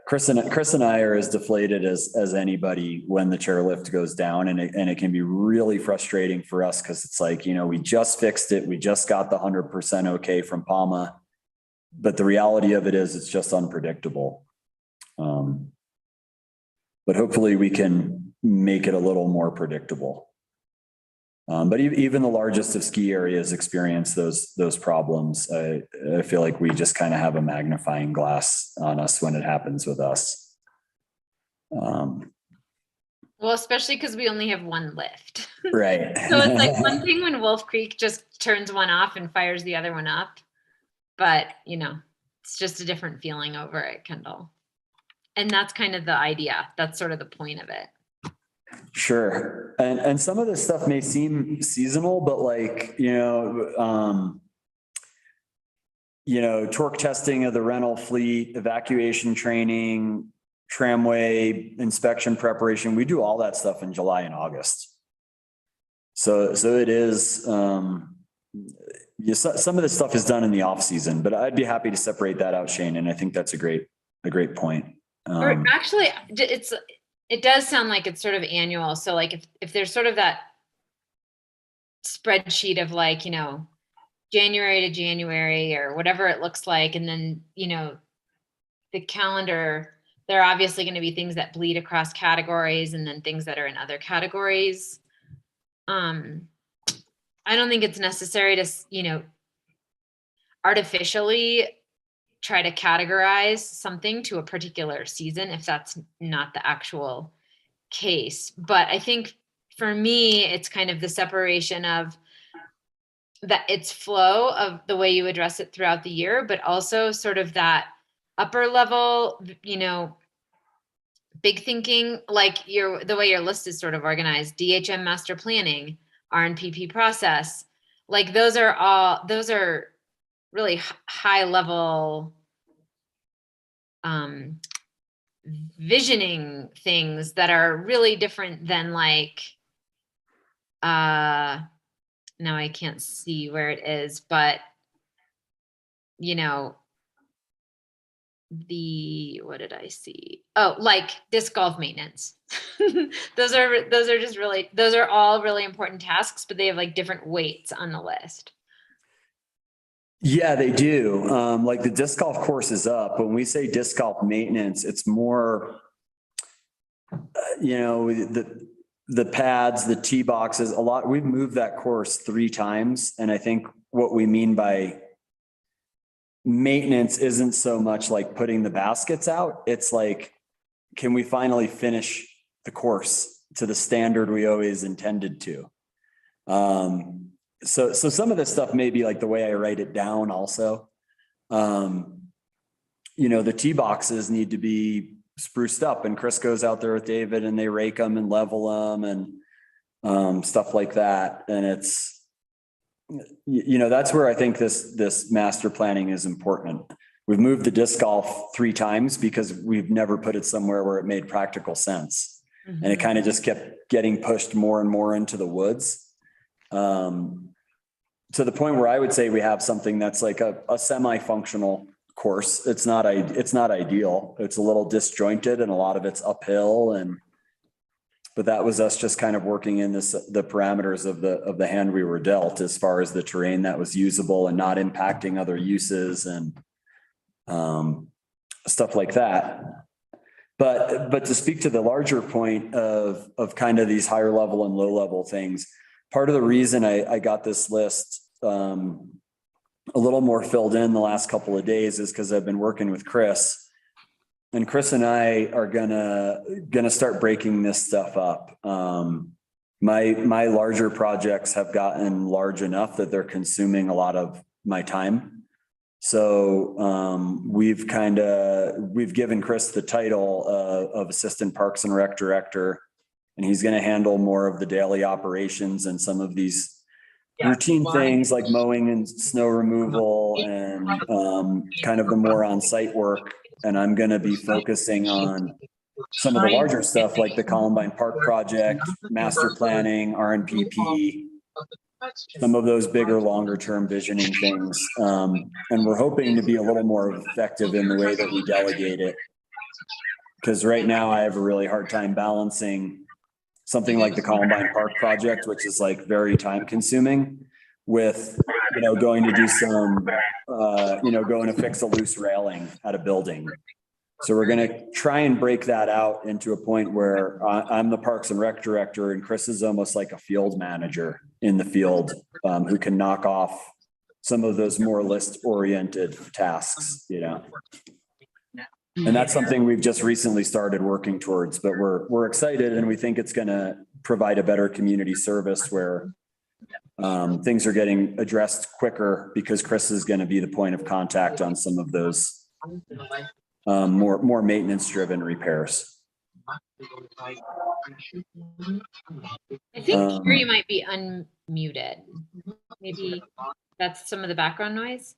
Chris and I are as deflated as anybody when the chairlift goes down, and it can be really frustrating for us because it's like, you know, we just fixed it. We just got the 100% okay from PAMA, but the reality of it is it's just unpredictable. But hopefully we can make it a little more predictable. But even the largest of ski areas experience those problems. I feel like we just kind of have a magnifying glass on us when it happens with us.
Well, Well, especially because we only have one lift.
Right.
So it's like one thing when Wolf Creek just turns one off and fires the other one up. But, you know, it's just a different feeling over at Kendall. And that's kind of the idea. That's sort of the point of it.
Sure. And some of this stuff may seem seasonal, but like, torque testing of the rental fleet, evacuation training, tramway inspection preparation, we do all that stuff in July and August. So it is, some of this stuff is done in the off season, but I'd be happy to separate that out, Shane. And I think that's a great point.
Or actually, it does sound like it's sort of annual. So like if there's sort of that spreadsheet of like, January to January or whatever it looks like. And then, the calendar, there are obviously going to be things that bleed across categories and then things that are in other categories. I don't think it's necessary to, artificially try to categorize something to a particular season if that's not the actual case. But I think for me, it's kind of the separation of that its flow of the way you address it throughout the year, but also sort of that upper level, big thinking, like the way your list is sort of organized, DHM master planning, RNPP process, like those are really high level visioning things that are really different than like, now I can't see where it is, but what did I see? Oh, like disc golf maintenance. those are all really important tasks, but they have like different weights on the list.
Yeah, they do. Like the disc golf course is up. When we say disc golf maintenance, it's more, the pads, the tee boxes, we've moved that course 3 times. And I think what we mean by maintenance isn't so much like putting the baskets out. It's like, can we finally finish the course to the standard we always intended to? So some of this stuff may be like the way I write it down also. The tee boxes need to be spruced up, and Chris goes out there with David and they rake them and level them and stuff like that. And it's, that's where I think this master planning is important. We've moved the disc golf 3 times because we've never put it somewhere where it made practical sense. Mm-hmm. And it kind of just kept getting pushed more and more into the woods. To the point where I would say we have something that's like a semi-functional course. It's not ideal. It's a little disjointed and a lot of it's uphill, but that was us just kind of working in the parameters of the hand we were dealt as far as the terrain that was usable and not impacting other uses and stuff like that. But to speak to the larger point of kind of these higher level and low level things, part of the reason I got this list a little more filled in the last couple of days is because I've been working with Chris, and Chris and I are gonna start breaking this stuff up. My larger projects have gotten large enough that they're consuming a lot of my time. So we've given Chris the title of Assistant Parks and Rec Director, and he's going to handle more of the daily operations and some of these routine things like mowing and snow removal and kind of the more on-site work. And I'm going to be focusing on some of the larger stuff like the Columbine Park project, master planning, RNPP, some of those bigger, longer term visioning things. And we're hoping to be a little more effective in the way that we delegate it. Because right now I have a really hard time balancing something like the Columbine Park project, which is like very time consuming, with, going to do some, going to fix a loose railing at a building. So we're going to try and break that out into a point where I'm the Parks and Rec Director and Chris is almost like a field manager in the field, who can knock off some of those more list oriented tasks, And that's something we've just recently started working towards, but we're excited and we think it's going to provide a better community service where things are getting addressed quicker because Chris is going to be the point of contact on some of those more maintenance driven repairs.
I think here you might be unmuted. Maybe that's some of the background noise.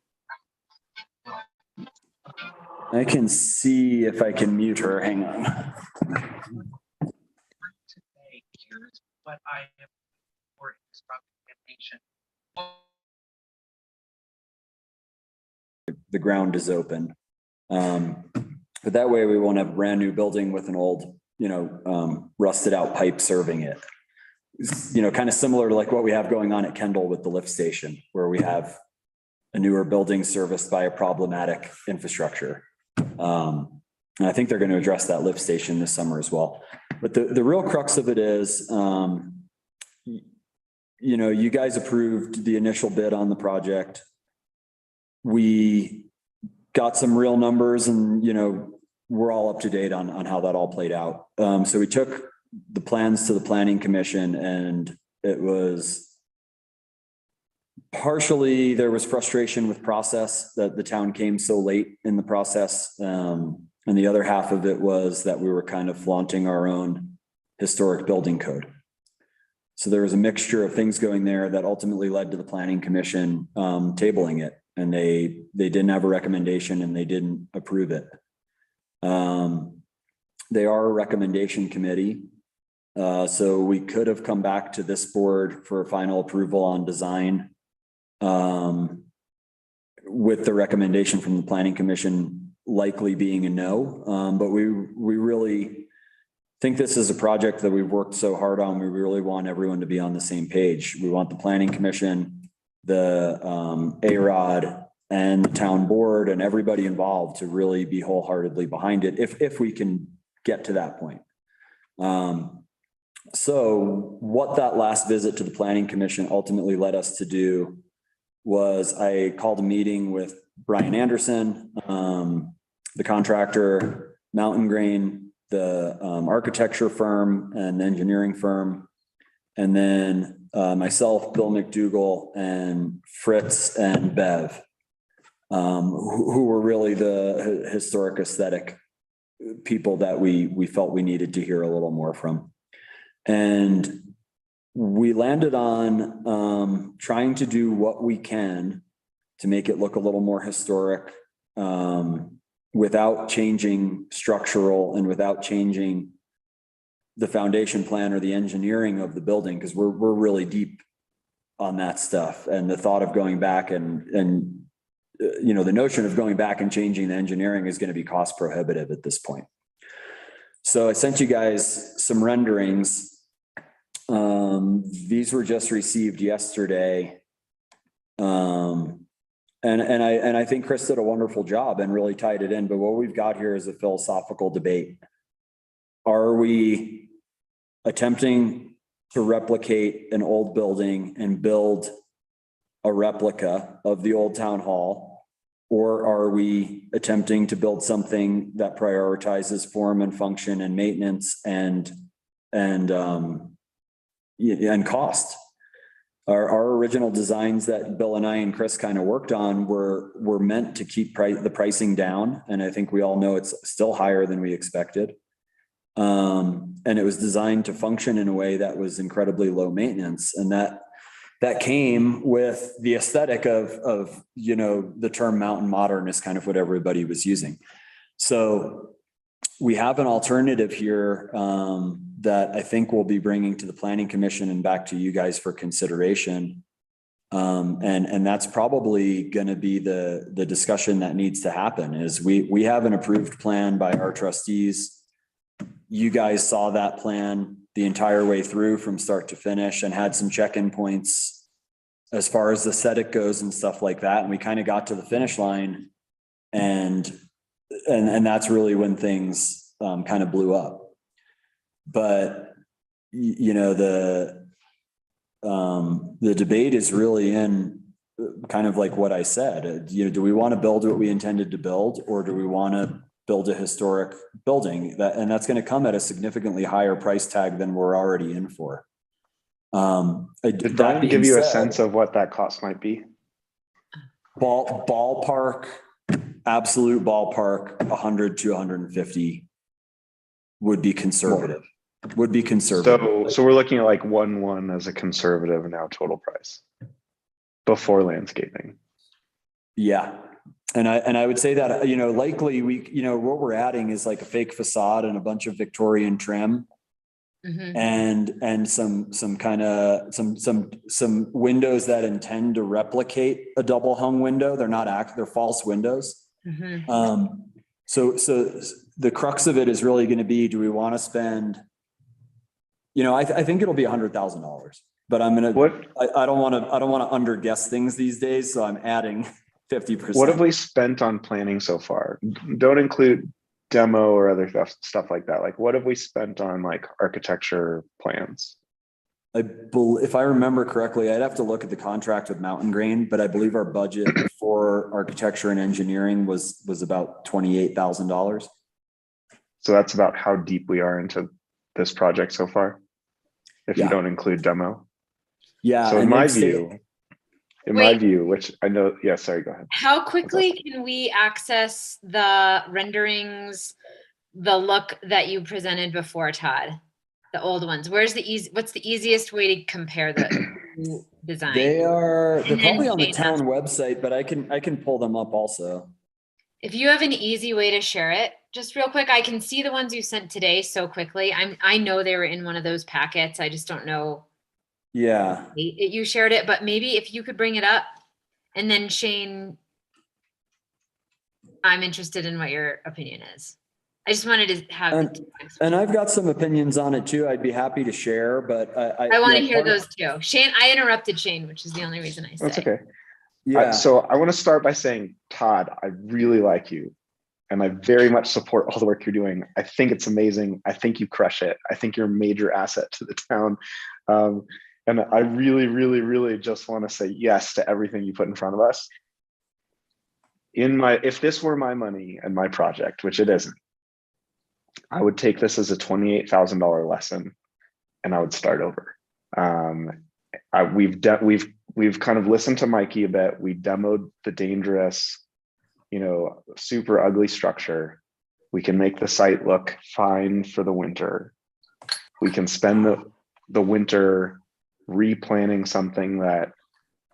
I can see if I can mute her. Hang on.
Here's what I am for instruction.
The ground is open. But that way we won't have a brand new building with an old, rusted out pipe serving it. Kind of similar to like what we have going on at Kendall with the lift station, where we have a newer building serviced by a problematic infrastructure. And I think they're going to address that lift station this summer as well. But the real crux of it is, you guys approved the initial bid on the project. We got some real numbers and, we're all up to date on how that all played out. So we took the plans to the Planning Commission and it was partially, there was frustration with process that the town came so late in the process. And the other half of it was that we were kind of flaunting our own historic building code. So there was a mixture of things going there that ultimately led to the Planning Commission tabling it. And they didn't have a recommendation and they didn't approve it. They are a recommendation committee. So we could have come back to this board for final approval on design with the recommendation from the Planning Commission likely being a no. But we really think this is a project that we've worked so hard on. We really want everyone to be on the same page. We want the Planning Commission, the AROD, and the town board and everybody involved to really be wholeheartedly behind it if we can get to that point. So what that last visit to the Planning Commission ultimately led us to do was I called a meeting with Brian Anderson, the contractor, Mountain Grain, the architecture firm and engineering firm, and then myself, Bill McDougall, and Fritz and Bev, who were really the historic aesthetic people that we felt we needed to hear a little more from. And we landed on trying to do what we can to make it look a little more historic without changing structural and without changing the foundation plan or the engineering of the building, because we're really deep on that stuff. And the thought of going back and the notion of going back and changing the engineering is going to be cost prohibitive at this point. So I sent you guys some renderings. These were just received yesterday. And I think Chris did a wonderful job and really tied it in. But what we've got here is a philosophical debate. Are we attempting to replicate an old building and build a replica of the old town hall? Or are we attempting to build something that prioritizes form and function and maintenance and cost? Our original designs that Bill and I and Chris kind of worked on were meant to keep the pricing down. And I think we all know it's still higher than we expected. And it was designed to function in a way that was incredibly low maintenance. And that came with the aesthetic of the term mountain modern is kind of what everybody was using. So we have an alternative here that I think we'll be bringing to the Planning Commission and back to you guys for consideration. And that's probably going to be the discussion that needs to happen is we have an approved plan by our trustees. You guys saw that plan the entire way through from start to finish and had some check-in points as far as the aesthetic goes and stuff like that. And we kind of got to the finish line and that's really when things kind of blew up. But, the debate is really in kind of like what I said, do we want to build what we intended to build, or do we want to build a historic building and that's going to come at a significantly higher price tag than we're already in for.
Did Brian give you a sense of what that cost might be?
Ballpark, absolute ballpark, 100 to 150 would be conservative.
So we're looking at like 1.1 as a conservative now total price before landscaping.
Yeah. And I would say that, you know, likely what we're adding is like a fake facade and a bunch of Victorian trim.
Mhm.
And some windows that intend to replicate a double hung window. They're false windows.
Mhm.
So the crux of it is really going to be, do we want to spend, you know, I think it'll be $100,000, but I don't want to under guess things these days. So I'm adding 50%.
What have we spent on planning so far? Don't include demo or other stuff like that. Like, what have we spent on like architecture plans?
If I remember correctly, I'd have to look at the contract with Mountain Grain, but I believe our budget for architecture and engineering was about $28,000.
So that's about how deep we are into this project so far, if you don't include demo.
Yeah.
So in my view, which I know, yeah, sorry, go ahead.
How quickly can we access the renderings, the look that you presented before, Todd? The old ones. What's the easiest way to compare the new design?
They're probably on the town website, but I can pull them up also.
If you have an easy way to share it, just real quick, I can see the ones you sent today so quickly. I know they were in one of those packets. I just don't know.
Yeah.
You shared it, but maybe if you could bring it up, and then Shane, I'm interested in what your opinion is. I just wanted to have.
And I've got some opinions on it too. I'd be happy to share, but
I want to hear those too. Shane, I interrupted Shane, which is the only reason I say.
That's okay.
Yeah.
So I want to start by saying, Todd, I really like you. And I very much support all the work you're doing. I think it's amazing. I think you crush it. I think you're a major asset to the town. And I really, really, really just want to say yes to everything you put in front of us. If this were my money and my project, which it isn't, I would take this as a $28,000 lesson and I would start over. We've kind of listened to Mikey a bit. We demoed the dangerous, super ugly structure. We can make the site look fine for the winter. We can spend the winter replanning something that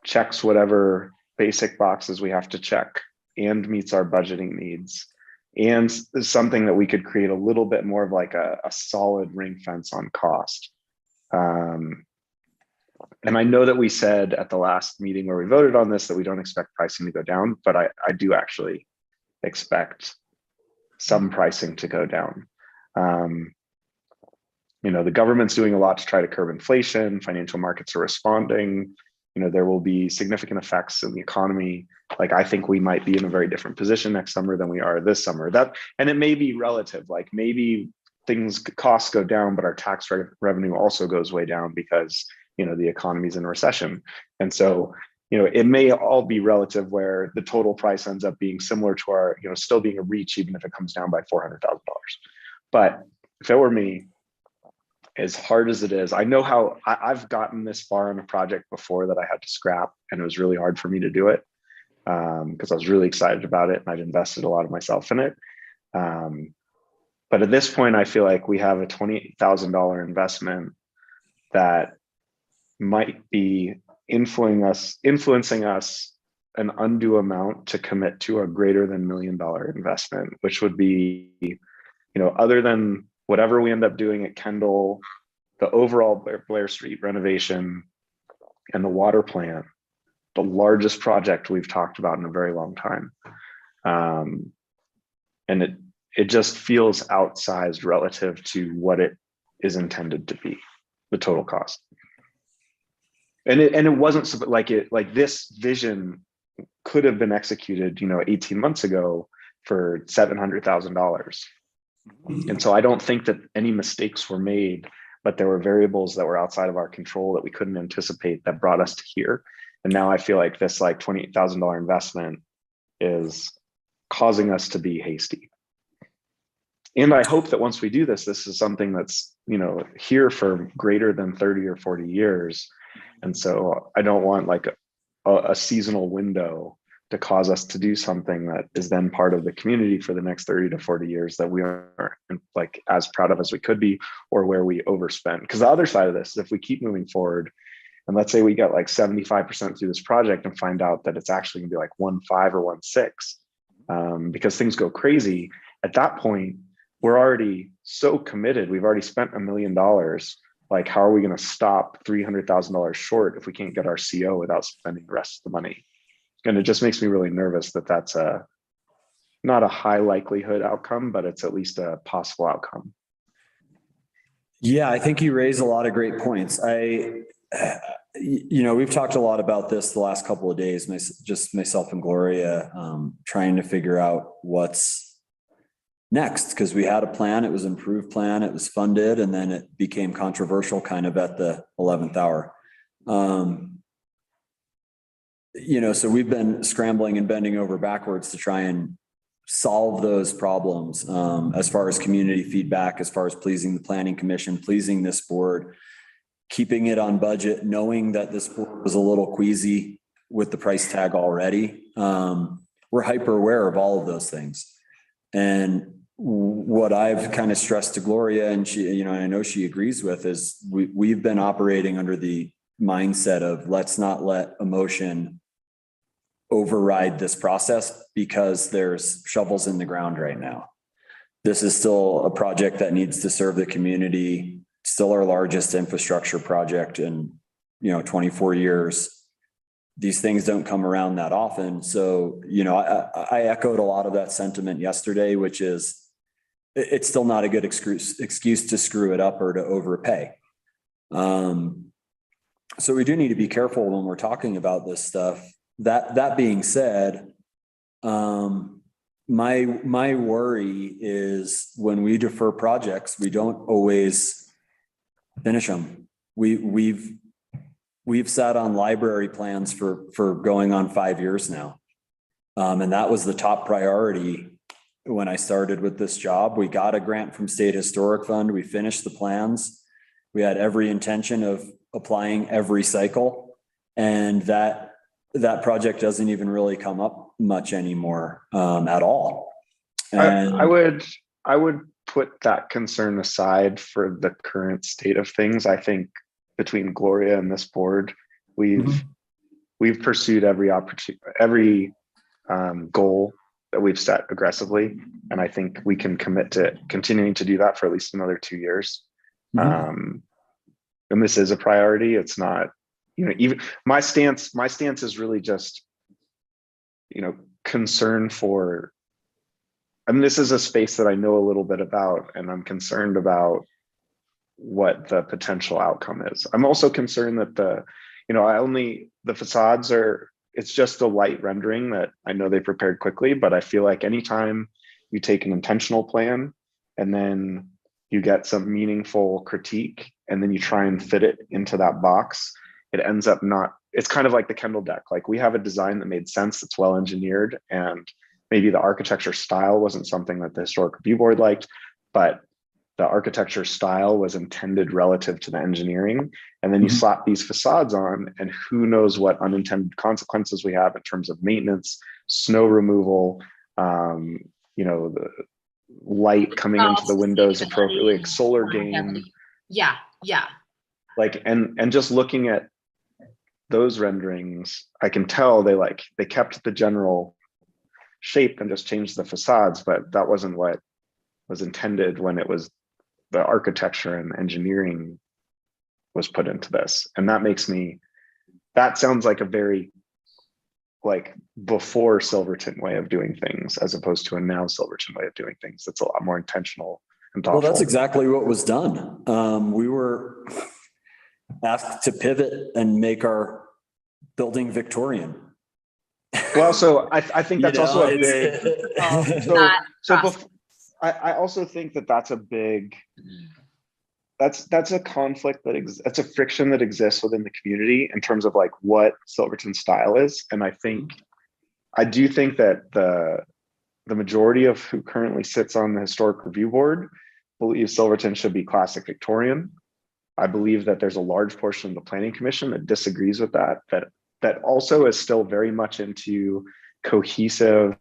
checks whatever basic boxes we have to check and meets our budgeting needs, and something that we could create a little bit more of like a solid ring fence on cost. And I know that we said at the last meeting where we voted on this that we don't expect pricing to go down, but I do actually expect some pricing to go down. The government's doing a lot to try to curb inflation. Financial markets are responding. There will be significant effects in the economy. Like, I think we might be in a very different position next summer than we are this summer. And it may be relative. Like, maybe costs go down, but our tax revenue also goes way down because the economy's in recession. And so it may all be relative, where the total price ends up being similar to our still being a reach, even if it comes down by $400,000. But if it were me, as hard as it is, I know how I've gotten this far in a project before that I had to scrap, and it was really hard for me to do it because I was really excited about it and I'd invested a lot of myself in it. But at this point, I feel like we have a $28,000 investment that might be influencing us an undue amount to commit to a greater than $1 million investment, which would be, other than whatever we end up doing at Kendall, the overall Blair Street renovation, and the water plant, the largest project we've talked about in a very long time. And it just feels outsized relative to what it is intended to be, the total cost. And it wasn't like this vision could have been executed, 18 months ago for $700,000. And so I don't think that any mistakes were made, but there were variables that were outside of our control that we couldn't anticipate that brought us to here. And now I feel like this $28,000 investment is causing us to be hasty. And I hope that once we do this, this is something that's, you know, here for greater than 30 or 40 years. And so I don't want like a seasonal window to cause us to do something that is then part of the community for the next 30 to 40 years that we aren't like as proud of as we could be, or where we overspend. Because the other side of this is if we keep moving forward, and let's say we get like 75% through this project and find out that it's actually gonna be like 1.5 or 1.6, because things go crazy, at that point, we're already so committed. We've already spent $1 million. Like, how are we going to stop $300,000 short if we can't get our CO without spending the rest of the money? And it just makes me really nervous that that's not a high likelihood outcome, but it's at least a possible outcome.
Yeah, I think you raise a lot of great points. We've talked a lot about this the last couple of days, just myself and Gloria, trying to figure out what's next, because we had a plan, it was an improved plan, it was funded, and then it became controversial kind of at the 11th hour. So we've been scrambling and bending over backwards to try and solve those problems, as far as community feedback, as far as pleasing the planning commission, pleasing this board, keeping it on budget, knowing that this board was a little queasy with the price tag already. We're hyper aware of all of those things. And what I've kind of stressed to Gloria, and she, and I know she agrees with, is we've been operating under the mindset of let's not let emotion override this process, because there's shovels in the ground right now. This is still a project that needs to serve the community, still our largest infrastructure project in 24 years. These things don't come around that often. So, I echoed a lot of that sentiment yesterday, which is it's still not a good excuse to screw it up or to overpay. So we do need to be careful when we're talking about this stuff. That being said, my worry is when we defer projects, we don't always finish them. We've sat on library plans for going on 5 years now. And that was the top priority when I started with this job. We got a grant from State Historic Fund. We finished the plans. We had every intention of applying every cycle. And that project doesn't even really come up much anymore, at all. And
I would put that concern aside for the current state of things. I think between Gloria and this board, we've pursued every opportunity, every goal that we've set aggressively. And I think we can commit to continuing to do that for at least another 2 years. And this is a priority. It's not, even my stance is really just, concern for, this is a space that I know a little bit about, and I'm concerned about what the potential outcome is. I'm also concerned that the facades it's just a light rendering that I know they prepared quickly, but I feel like anytime you take an intentional plan and then you get some meaningful critique and then you try and fit it into that box, it ends up it's kind of like the Kendall Deck. Like, we have a design that made sense, that's well engineered, and maybe the architecture style wasn't something that the Historic Review Board liked, but the architecture style was intended relative to the engineering. And then you slap these facades on, and who knows what unintended consequences we have in terms of maintenance, snow removal, the light coming into the windows appropriately, like solar gain.
Yeah.
Like, and just looking at those renderings, I can tell they kept the general shape and just changed the facades, but that wasn't what was intended when it was the architecture and engineering was put into this. And that sounds like a very before Silverton way of doing things, as opposed to a now Silverton way of doing things. That's a lot more intentional and thoughtful.
Well, that's exactly what was done. We were asked to pivot and make our building Victorian.
Well, so I think that's also a big. I also think that's a big. That's a conflict that's a friction that exists within the community in terms of what Silverton style is, and I do think that the majority of who currently sits on the Historic Review Board believe Silverton should be classic Victorian. I believe that there's a large portion of the Planning Commission that disagrees with that also is still very much into cohesive,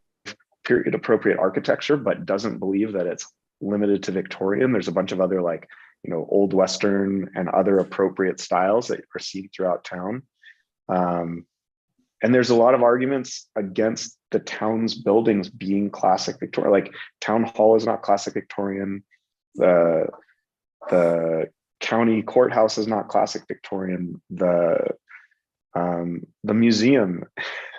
period appropriate architecture, but doesn't believe that it's limited to Victorian. There's a bunch of other like, Old Western and other appropriate styles that are seen throughout town. And there's a lot of arguments against the town's buildings being classic Victorian. Like Town Hall is not classic Victorian. The county courthouse is not classic Victorian. The museum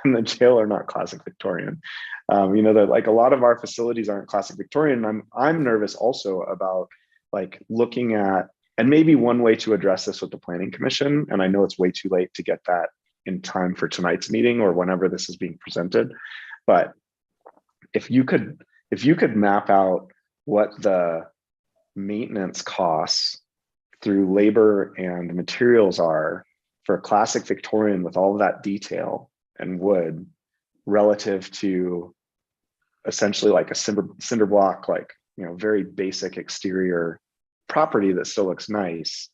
and the jail are not classic Victorian. That like a lot of our facilities aren't classic Victorian. I'm nervous also about like looking at, and maybe one way to address this with the Planning Commission, and I know it's way too late to get that in time for tonight's meeting or whenever this is being presented, but if you could map out what the maintenance costs through labor and materials are for a classic Victorian with all of that detail and wood relative to essentially like a cinder block, like, very basic exterior property that still looks nice,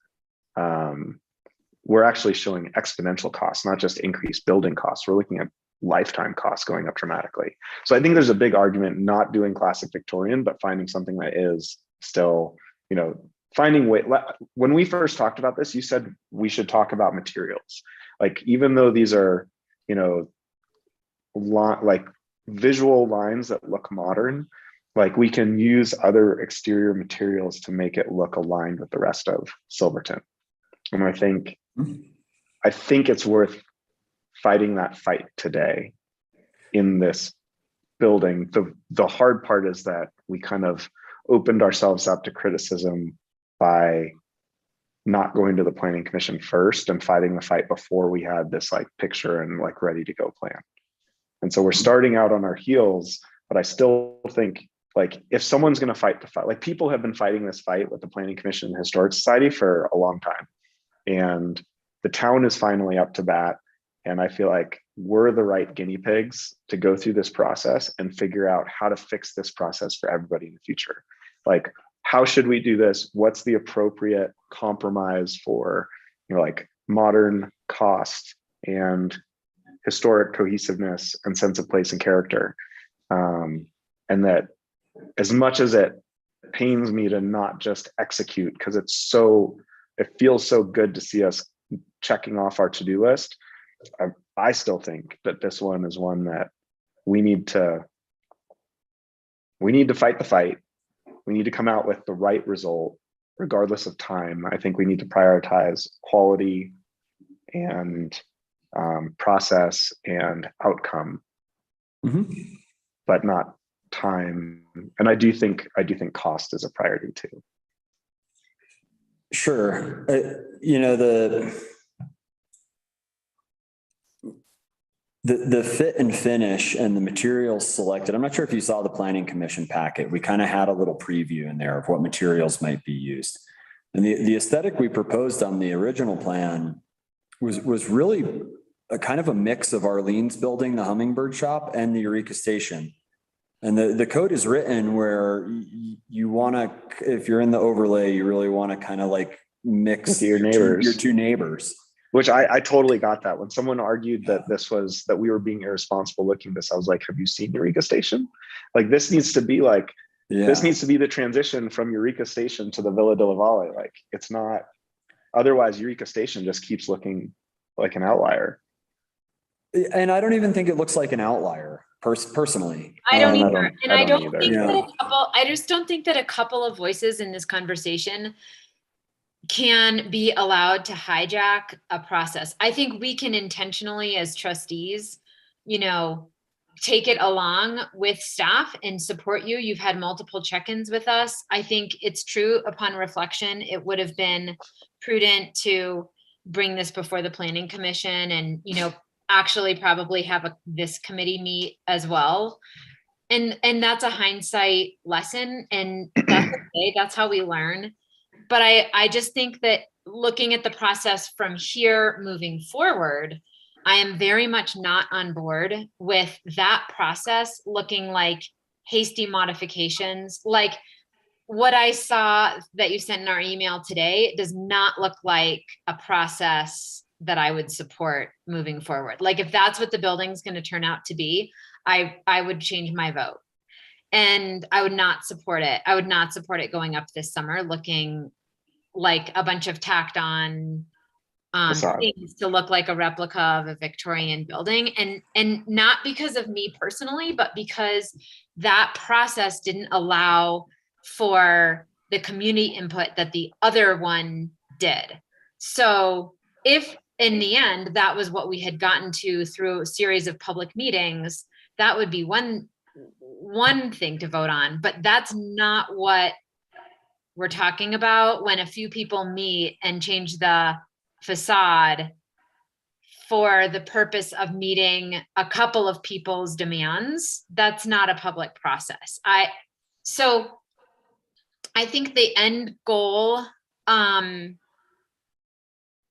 we're actually showing exponential costs, not just increased building costs. We're looking at lifetime costs going up dramatically. So I think there's a big argument not doing classic Victorian, but finding something that is still, finding way. When we first talked about this, you said we should talk about materials. Like, even though these are, like visual lines that look modern, like we can use other exterior materials to make it look aligned with the rest of Silverton. And I think it's worth fighting that fight today in this building. The hard part is that we kind of opened ourselves up to criticism by not going to the Planning Commission first and fighting the fight before we had this like picture and like ready to go plan. And so we're starting out on our heels, but I still think like if someone's going to fight the fight, like people have been fighting this fight with the Planning Commission and the Historic Society for a long time. And the town is finally up to bat. And I feel like we're the right guinea pigs to go through this process and figure out how to fix this process for everybody in the future. Like, how should we do this? What's the appropriate compromise for, like modern cost and historic cohesiveness and sense of place and character? And that as much as it pains me to not just execute, because it feels so good to see us checking off our to-do list. I still think that this one is one that we need to fight the fight. We need to come out with the right result, regardless of time. I think we need to prioritize quality and process and outcome, but not time. And I do think cost is a priority too.
Sure. The fit and finish and the materials selected. I'm not sure if you saw the Planning Commission packet. We kind of had a little preview in there of what materials might be used. And the aesthetic we proposed on the original plan was really a kind of a mix of Arlene's building, the Hummingbird Shop, and the Eureka Station. And the code is written where you want to, if you're in the overlay, you really want to kind of like mix
with your neighbors,
your two neighbors.
Which I totally got that. When someone argued that that we were being irresponsible looking at this, I was like, have you seen Eureka Station? Like, this needs to be like, this needs to be the transition from Eureka Station to the Villa de la Valle. Like, it's not, otherwise Eureka Station just keeps looking like an outlier.
And I don't even think it looks like an outlier personally.
I don't either. And I don't
either.
think that I just don't think that a couple of voices in this conversation can be allowed to hijack a process. I think we can intentionally, as trustees, take it along with staff and support you. You've had multiple check-ins with us. I think it's true, upon reflection, it would have been prudent to bring this before the Planning Commission and, actually probably have this committee meet as well. And that's a hindsight lesson, and that's okay. That's how we learn. But I just think that looking at the process from here moving forward, I am very much not on board with that process looking like hasty modifications. Like what I saw that you sent in our email today does not look like a process that I would support moving forward. Like if that's what the building's going to turn out to be, I would change my vote. And I would not support it. I would not support it going up this summer looking like a bunch of tacked on things to look like a replica of a Victorian building. And not because of me personally, but because that process didn't allow for the community input that the other one did. So if in the end, that was what we had gotten to through a series of public meetings, that would be one thing to vote on, but that's not what we're talking about when a few people meet and change the facade for the purpose of meeting a couple of people's demands. That's not a public process. So I think the end goal,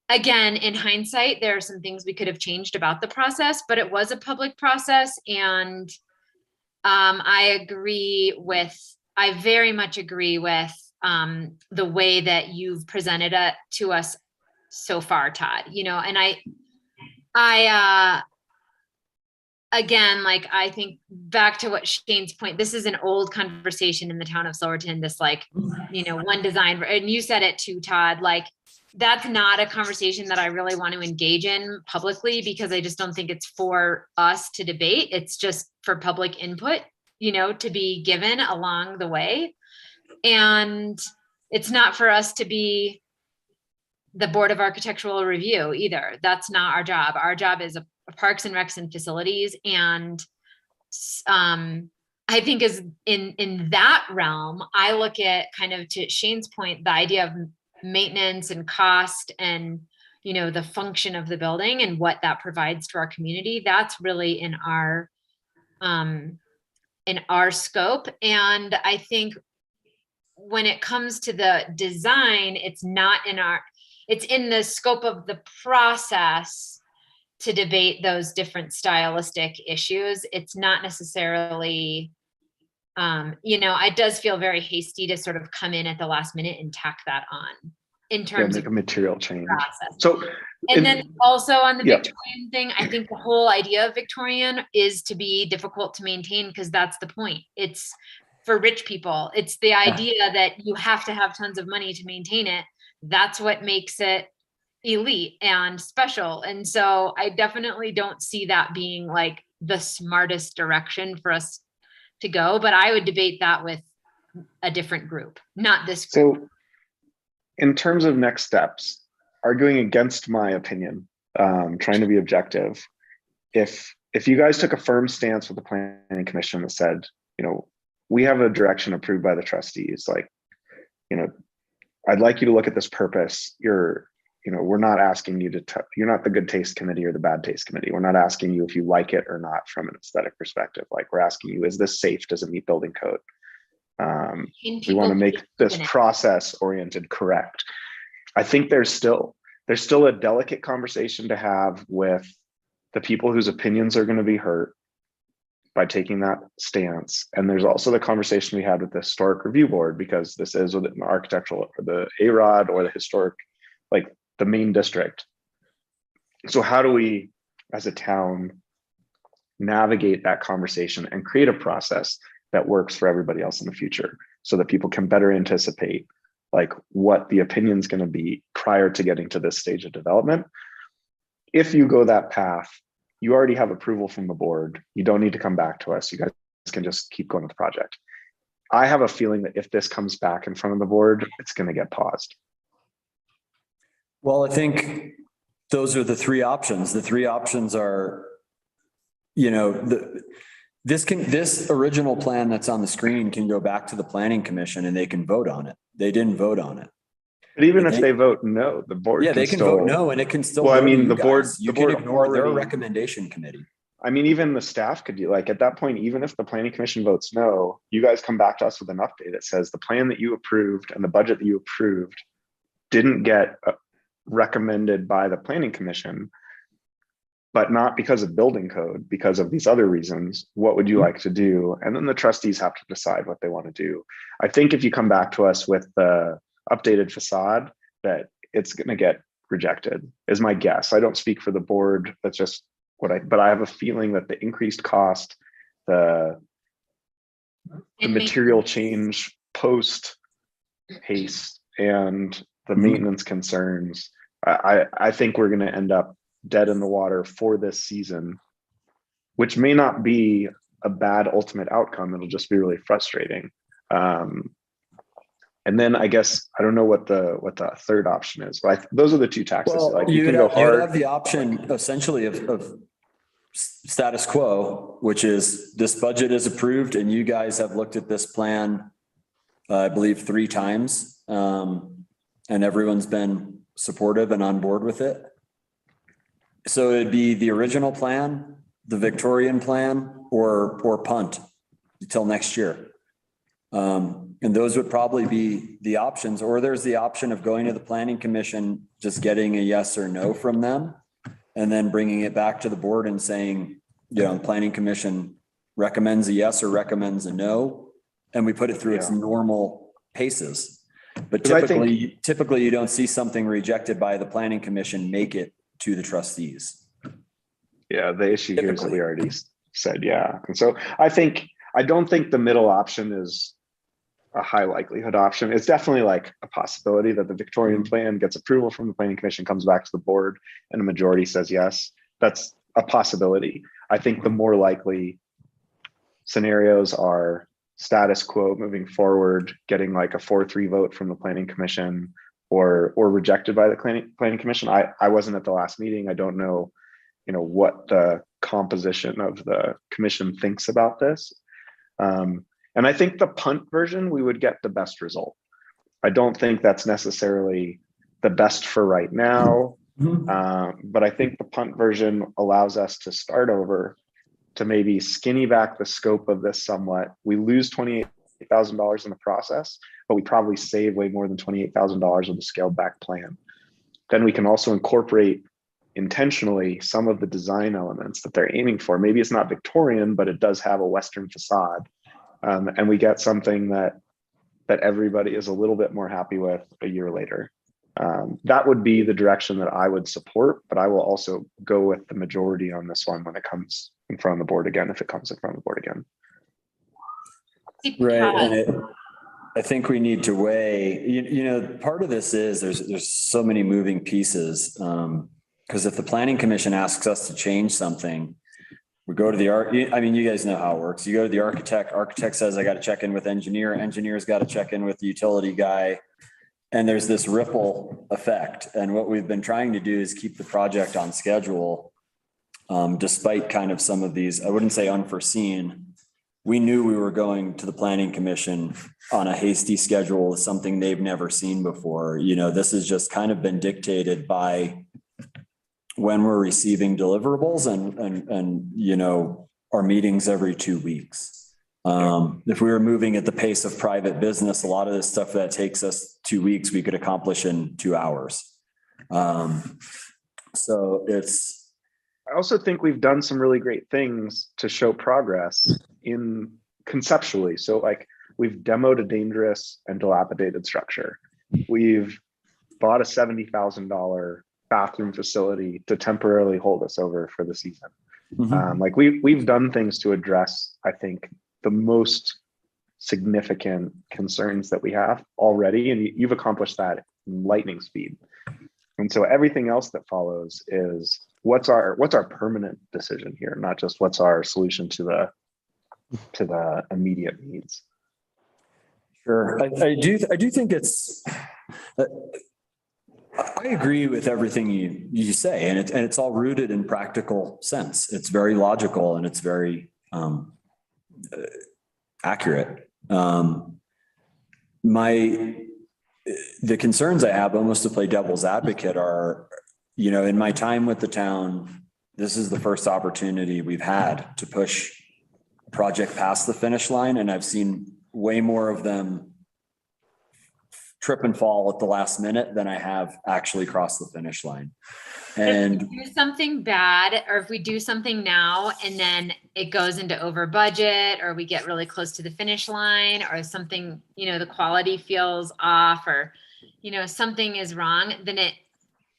again, in hindsight, there are some things we could have changed about the process, but it was a public process. And I very much agree with the way that you've presented it to us so far, Todd, and I again, like, I think back to what Shane's point, this is an old conversation in the town of Silverton, this one design, and you said it too, Todd, like, that's not a conversation that I really want to engage in publicly because I just don't think it's for us to debate. It's just for public input, to be given along the way. And it's not for us to be the Board of Architectural Review either. That's not our job. Our job is a Parks and Recs and Facilities. And I think is in that realm, I look at, kind of to Shane's point, the idea of maintenance and cost and the function of the building and what that provides to our community. That's really in our scope. And I think when it comes to the design, it's in the scope of the process to debate those different stylistic issues. It's not necessarily, it does feel very hasty to sort of come in at the last minute and tack that on in terms
make
of
a material change.
process.
So,
and then also on the
Yeah.
Victorian thing, I think the whole idea of Victorian is to be difficult to maintain because that's the point. It's for rich people. It's the idea that you have to have tons of money to maintain it. That's what makes it elite and special. And so I definitely don't see that being like the smartest direction for us to go, but I would debate that with a different group, not this group.
So in terms of next steps, arguing against my opinion, trying to be objective, if you guys took a firm stance with the planning commission that said, we have a direction approved by the trustees, like, I'd like you to look at this purpose. We're not asking you you're not the good taste committee or the bad taste committee. We're not asking you if you like it or not from an aesthetic perspective. Like, we're asking you, is this safe? Does it meet building code? We want to make this process oriented correct. I think there's still a delicate conversation to have with the people whose opinions are going to be hurt by taking that stance. And there's also the conversation we had with the historic review board, because this is within the architectural or the AROD or the historic, like the main district. So how do we, as a town, navigate that conversation and create a process that works for everybody else in the future so that people can better anticipate like what the opinion is going to be prior to getting to this stage of development? If you go that path, you already have approval from the board. You don't need to come back to us. You guys can just keep going with the project. I have a feeling that if this comes back in front of the board, it's going to get paused.
Well, I think those are the three options. The three options are, this original plan that's on the screen can go back to the planning commission and they can vote on it. They didn't vote on it.
But even if they vote no, the board
they can vote no, and it can still.
Well, I
go to
mean,
you
the board,
guys. You
the
can
board
ignore their
already-
recommendation committee.
I mean, even the staff could do, like, at that point, even if the planning commission votes no, you guys come back to us with an update that says the plan that you approved and the budget that you approved didn't get recommended by the planning commission. but not because of building code, because of these other reasons. What would you like to do? And then the trustees have to decide what they want to do. I think if you come back to us with the updated facade, that it's going to get rejected, is my guess. I don't speak for the board. That's just but I have a feeling that the increased cost, the material change post haste, and the maintenance concerns, I think we're going to end up dead in the water for this season, which may not be a bad ultimate outcome. It'll just be really frustrating. And then I guess I don't know what the third option is, but those are the two taxes.
Well,
like
you
can
would
go hard.
have the option essentially of status quo, which is this budget is approved and you guys have looked at this plan, I believe 3 times, and everyone's been supportive and on board with it. So it'd be the original plan, the Victorian plan, or punt until next year. And those would probably be the options, or there's the option of going to the planning commission, just getting a yes or no from them, and then bringing it back to the board and saying, you know, the planning commission recommends a yes or recommends a no, and we put it through its normal paces. But typically you don't see something rejected by the planning commission make it to the trustees.
Yeah, the issue here is that we already said, yeah. And so I don't think the middle option is a high likelihood option. It's definitely like a possibility that the Victorian plan gets approval from the planning commission, comes back to the board, and a majority says yes. That's a possibility. I think the more likely scenarios are status quo moving forward, getting like a 4-3 vote from the planning commission, or rejected by the planning commission. I wasn't at the last meeting. I don't know, what the composition of the commission thinks about this. And I think the punt version, we would get the best result. I don't think that's necessarily the best for right now. But I think the punt version allows us to start over, to maybe skinny back the scope of this somewhat. We lose $28,000 in the process, but we probably save way more than $28,000 with a scaled back plan. Then we can also incorporate intentionally some of the design elements that they're aiming for. Maybe it's not Victorian, but it does have a Western facade. And we get something that everybody is a little bit more happy with a year later. That would be the direction that I would support, but I will also go with the majority on this one when it comes in front of the board again, if it comes in front of the board again.
Right. And I think we need to weigh, part of this is there's so many moving pieces. Because if the planning commission asks us to change something, we go to you guys know how it works. You go to the architect says, I got to check in with engineer's got to check in with the utility guy. And there's this ripple effect. And what we've been trying to do is keep the project on schedule, despite kind of some of these, I wouldn't say unforeseen. We knew we were going to the planning commission on a hasty schedule with something they've never seen before. This has just kind of been dictated by when we're receiving deliverables and our meetings every 2 weeks. If we were moving at the pace of private business, a lot of this stuff that takes us 2 weeks, we could accomplish in 2 hours. So
I also think we've done some really great things to show progress in conceptually. So like we've demoed a dangerous and dilapidated structure. We've bought a $70,000 bathroom facility to temporarily hold us over for the season. We've done things to address, I think, the most significant concerns that we have already, and you've accomplished that in lightning speed. And so everything else that follows is what's our permanent decision here, not just what's our solution to the immediate needs.
Sure, I do think it's. I agree with everything you say, and it's all rooted in practical sense. It's very logical and it's very accurate. The concerns I have, almost to play devil's advocate, are, in my time with the town, this is the first opportunity we've had to push a project past the finish line, and I've seen way more of them trip and fall at the last minute than I have actually crossed the finish line.
If
And
we do something bad, or if we do something now and then it goes into over budget, or we get really close to the finish line, or something, the quality feels off, or, something is wrong, then it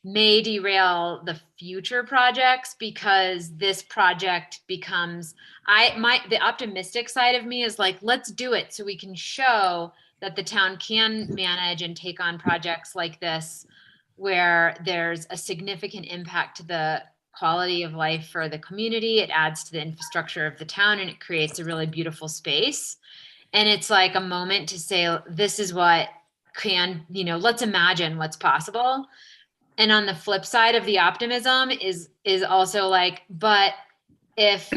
may derail the future projects, because this project becomes, the optimistic side of me is like, let's do it so we can show that the town can manage and take on projects like this, where there's a significant impact to the quality of life for the community. It adds to the infrastructure of the town, and it creates a really beautiful space. And it's like a moment to say, this is what let's imagine what's possible. And on the flip side of the optimism is also like, but if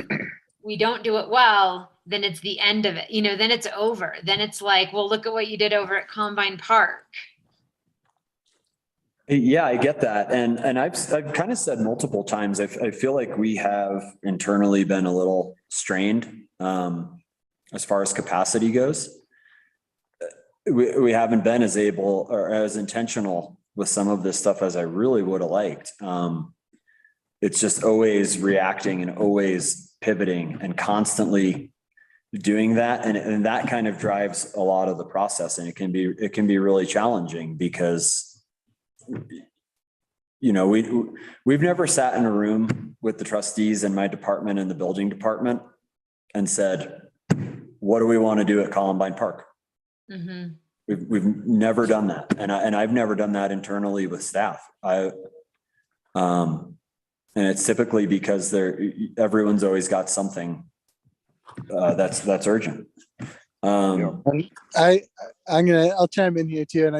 we don't do it well, then it's the end of it, then it's over. Then it's like, well, look at what you did over at Columbine Park.
yeah, I get that. And I've kind of said multiple times, I feel like we have internally been a little strained as far as capacity goes. We haven't been as able or as intentional with some of this stuff as I really would have liked. It's just always reacting and always pivoting and constantly doing that. And that kind of drives a lot of the process. And it can be really challenging because, we've never sat in a room with the trustees in my department and the building department and said, what do we want to do at Columbine Park?
Mm-hmm.
We've never done that. And I've never done that internally with staff. And it's typically because everyone's always got something that's urgent.
I'll chime in here too. And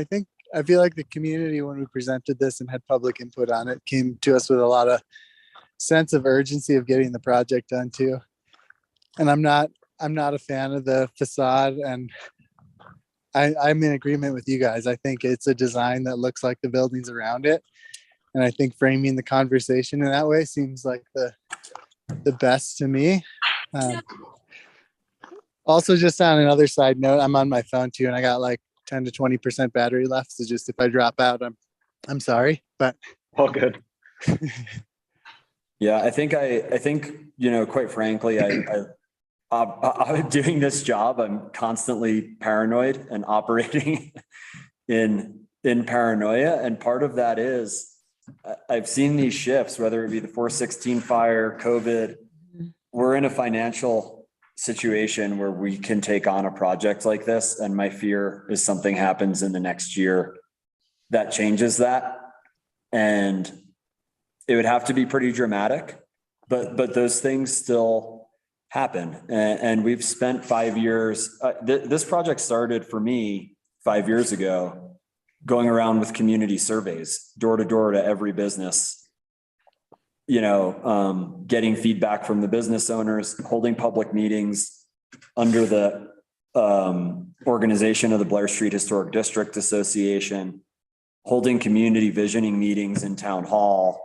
I feel like the community, when we presented this and had public input on it, came to us with a lot of sense of urgency of getting the project done too. And I'm not a fan of the facade, and I'm in agreement with you guys. I think it's a design that looks like the buildings around it. And I think framing the conversation in that way seems like the best to me. Also, just on another side note, I'm on my phone too, and I got like 10 to 20% battery left. So just if I drop out, I'm sorry, but
All good.
Yeah, I think, quite frankly, I'm doing this job. I'm constantly paranoid and operating in paranoia. And part of that is I've seen these shifts, whether it be the 416 fire, COVID. We're in a financial situation where we can take on a project like this. And my fear is something happens in the next year that changes that. And it would have to be pretty dramatic, but those things still happen. And we've spent 5 years. This project started for me 5 years ago, going around with community surveys, door to door to every business, getting feedback from the business owners, holding public meetings under the organization of the Blair Street Historic District Association, holding community visioning meetings in town hall.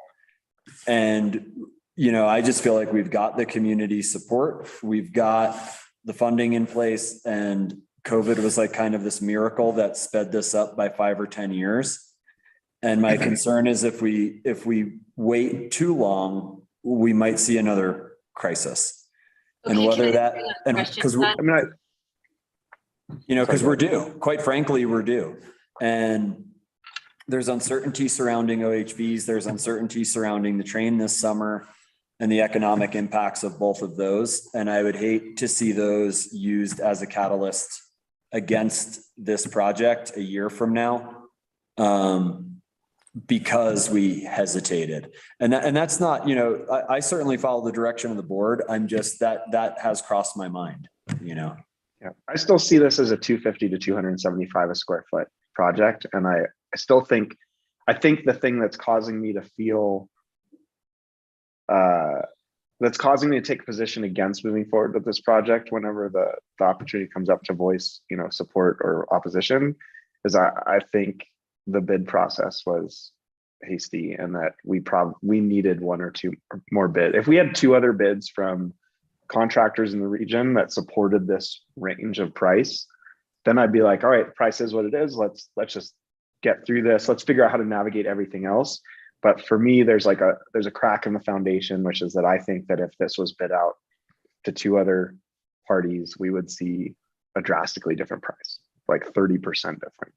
And, I just feel like we've got the community support. We've got the funding in place, and COVID was like kind of this miracle that sped this up by 5 or 10 years. And my concern is if we wait too long, we might see another crisis.
Okay,
and whether that, and
question
because,
to that?
because we're due, quite frankly, we're due. And there's uncertainty surrounding OHVs. There's uncertainty surrounding the train this summer and the economic impacts of both of those. And I would hate to see those used as a catalyst against this project a year from now, because we hesitated. And that's not, I certainly follow the direction of the board. I'm just that has crossed my mind,
Yeah, I still see this as a 250 to 275 a square foot project. And I think the thing that's causing me to feel, that's causing me to take a position against moving forward with this project whenever the opportunity comes up to voice, support or opposition, is I think the bid process was hasty, and that we needed one or two more bid. If we had 2 other bids from contractors in the region that supported this range of price, then I'd be like, all right, the price is what it is. Let's just get through this. Let's figure out how to navigate everything else. But for me, there's a crack in the foundation, which is that I think that if this was bid out to 2 other parties, we would see a drastically different price, like 30% different.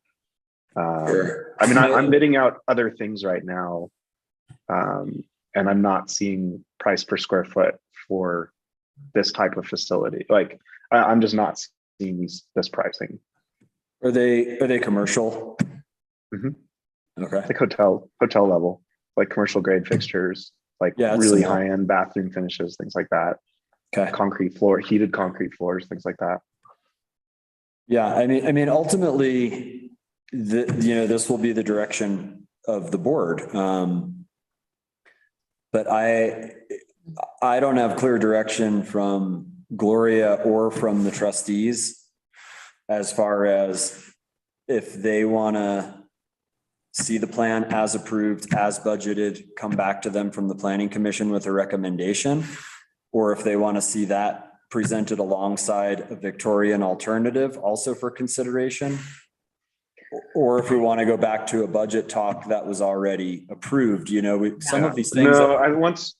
Sure.
I mean, I'm bidding out other things right now, and I'm not seeing price per square foot for this type of facility. Like, I'm just not seeing this pricing.
Are they commercial?
Mhm.
Okay.
Like hotel level, like commercial grade fixtures, like
Yeah, it's
really
small.
high end bathroom finishes, things like that.
Okay.
Concrete floor, heated concrete floors, things like that.
Yeah, I mean, ultimately, this will be the direction of the board. But I don't have clear direction from Gloria or from the trustees as far as if they want to see the plan as approved, as budgeted, come back to them from the planning commission with a recommendation, or if they want to see that presented alongside a Victorian alternative also for consideration, or if we want to go back to a budget talk that was already approved. Some of these things.
No,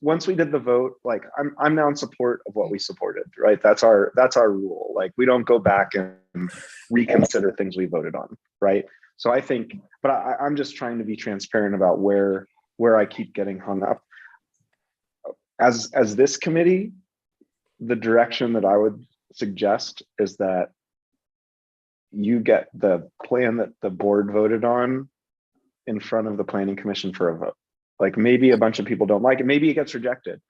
once we did the vote, like I'm now in support of what we supported, right? That's our rule. Like, we don't go back and reconsider things we voted on, right? So I think, but I'm just trying to be transparent about where I keep getting hung up. As this committee, the direction that I would suggest is that you get the plan that the board voted on in front of the planning commission for a vote. Like, maybe a bunch of people don't like it, maybe it gets rejected,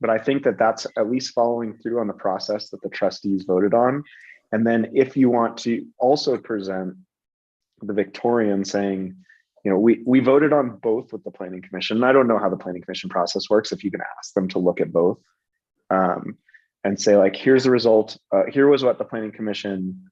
but I think that that's at least following through on the process that the trustees voted on. And then if you want to also present the Victorian saying, we voted on both with the planning commission. And I don't know how the planning commission process works, if you can ask them to look at both and say, like, here's the result. Here was what the planning commission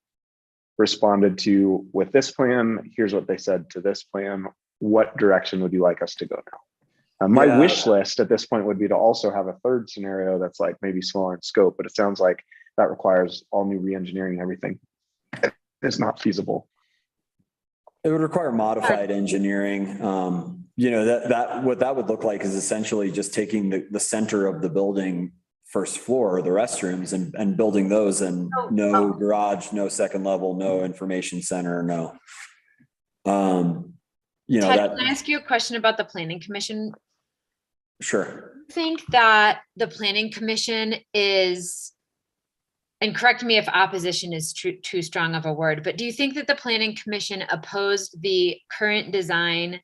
responded to with this plan. Here's what they said to this plan. What direction would you like us to go now? My wish list at this point would be to also have a third scenario that's like maybe smaller in scope, but it sounds like that requires all new re-engineering and everything. It's not feasible.
It would require modified engineering. That what that would look like is essentially just taking the center of the building, first floor, the restrooms, and building those, and no garage, no second level, no information center, no.
Ted, can I ask you a question about the planning commission?
Sure.
I think that the planning commission is, and correct me if opposition is too strong of a word, but do you think that the planning commission opposed the current design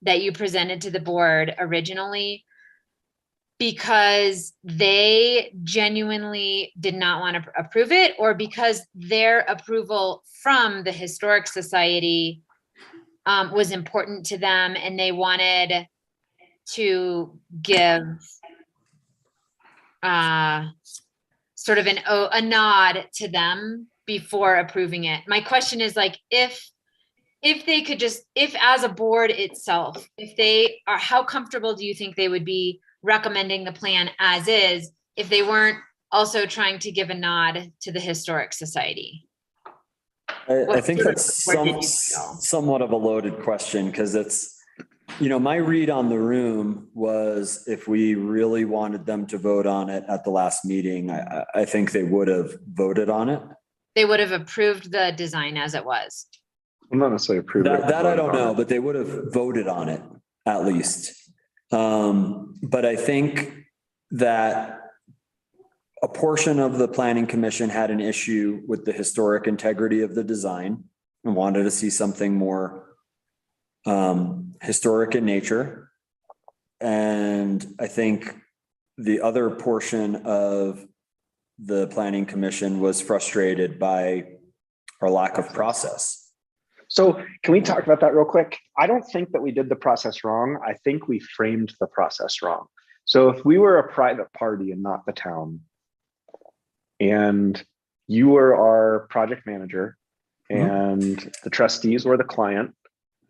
that you presented to the board originally because they genuinely did not want to approve it, or because their approval from the Historic Society was important to them and they wanted to give sort of a nod to them before approving it? My question is, like, if they could just, if as a board itself, if they are, how comfortable do you think they would be recommending the plan as is if they weren't also trying to give a nod to the Historic Society?
I think that's somewhat of a loaded question, because it's, my read on the room was if we really wanted them to vote on it at the last meeting, I think they would have voted on it.
They would have approved the design as it was.
I'm not necessarily approved
that I don't know, but they would have voted on it at least. But I think that a portion of the planning commission had an issue with the historic integrity of the design and wanted to see something more historic in nature. And I think the other portion of the planning commission was frustrated by our lack of process.
So can we talk about that real quick? I don't think that we did the process wrong. I think we framed the process wrong. So if we were a private party and not the town, and you were our project manager and the trustees were the client,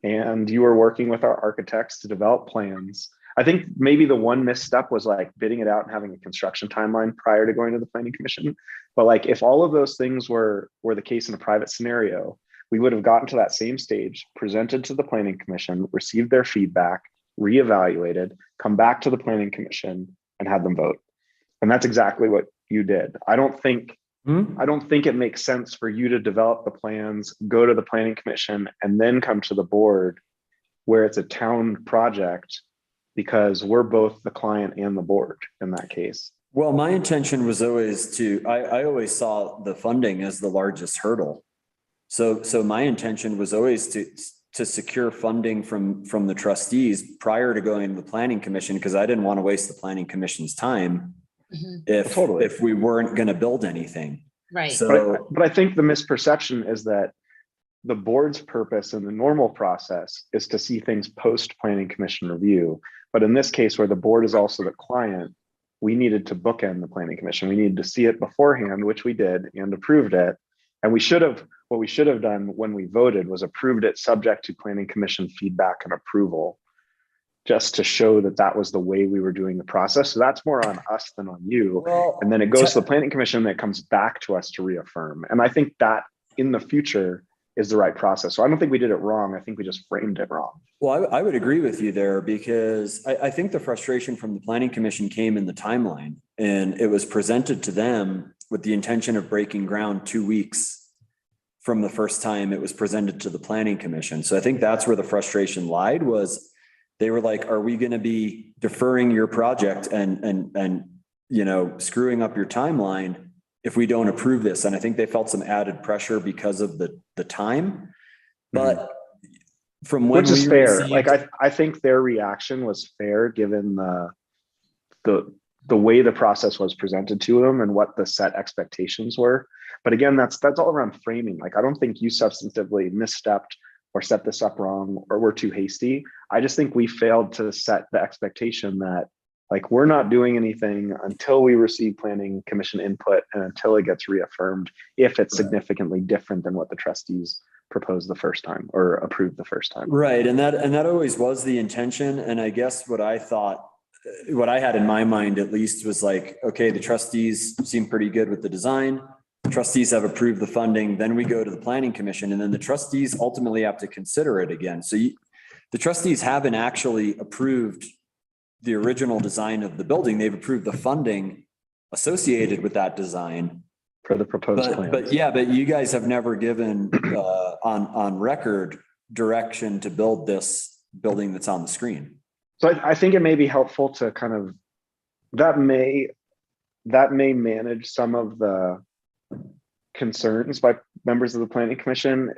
and you were working with our architects to develop plans, I think maybe the one misstep was like bidding it out and having a construction timeline prior to going to the planning commission. But like, if all of those things were the case in a private scenario, we would have gotten to that same stage, presented to the planning commission, received their feedback, reevaluated, come back to the planning commission and had them vote. And that's exactly what you did. I don't think it makes sense for you to develop the plans, go to the planning commission, and then come to the board where it's a town project, because we're both the client and the board in that case.
Well, my intention was always I always saw the funding as the largest hurdle. So my intention was always to secure funding from the trustees prior to going to the planning commission, because I didn't want to waste the planning commission's time if we weren't going to build anything.
Right.
So,
but I think the misperception is that the board's purpose in the normal process is to see things post planning commission review. But in this case, where the board is also the client, we needed to bookend the planning commission. We needed to see it beforehand, which we did, and approved it. And what we should have done when we voted was approved it subject to planning commission feedback and approval, just to show that that was the way we were doing the process. So that's more on us than on you.
well,
And then it goes to the planning commission that comes back to us to reaffirm. And I think that in the future is the right process. So I don't think we did it wrong. I think we just framed it wrong.
well, I would agree with you there, because I think the frustration from the planning commission came in the timeline, and it was presented to them with the intention of breaking ground 2 weeks from the first time it was presented to the planning commission. So I think that's where the frustration lied, was they were like, are we going to be deferring your project and screwing up your timeline if we don't approve this? And I think they felt some added pressure because of the time. But from when
which is
we
fair.
received-
Like I think their reaction was fair given the way the process was presented to them and what the set expectations were. But again, that's all around framing. Like, I don't think you substantively misstepped or set this up wrong or were too hasty. I just think we failed to set the expectation that, like, we're not doing anything until we receive planning commission input and until it gets reaffirmed, if it's significantly different than what the trustees proposed the first time or approved the first time.
Right. And that always was the intention. And I guess what I had in my mind at least was like, okay, the trustees seem pretty good with the design. The trustees have approved the funding. Then we go to the planning commission, and then the trustees ultimately have to consider it again. So the trustees haven't actually approved the original design of the building. They've approved the funding associated with that design
For the proposed plan.
But you guys have never given on record direction to build this building that's on the screen.
So I think it may be helpful to kind of, that may manage some of the concerns by members of the planning commission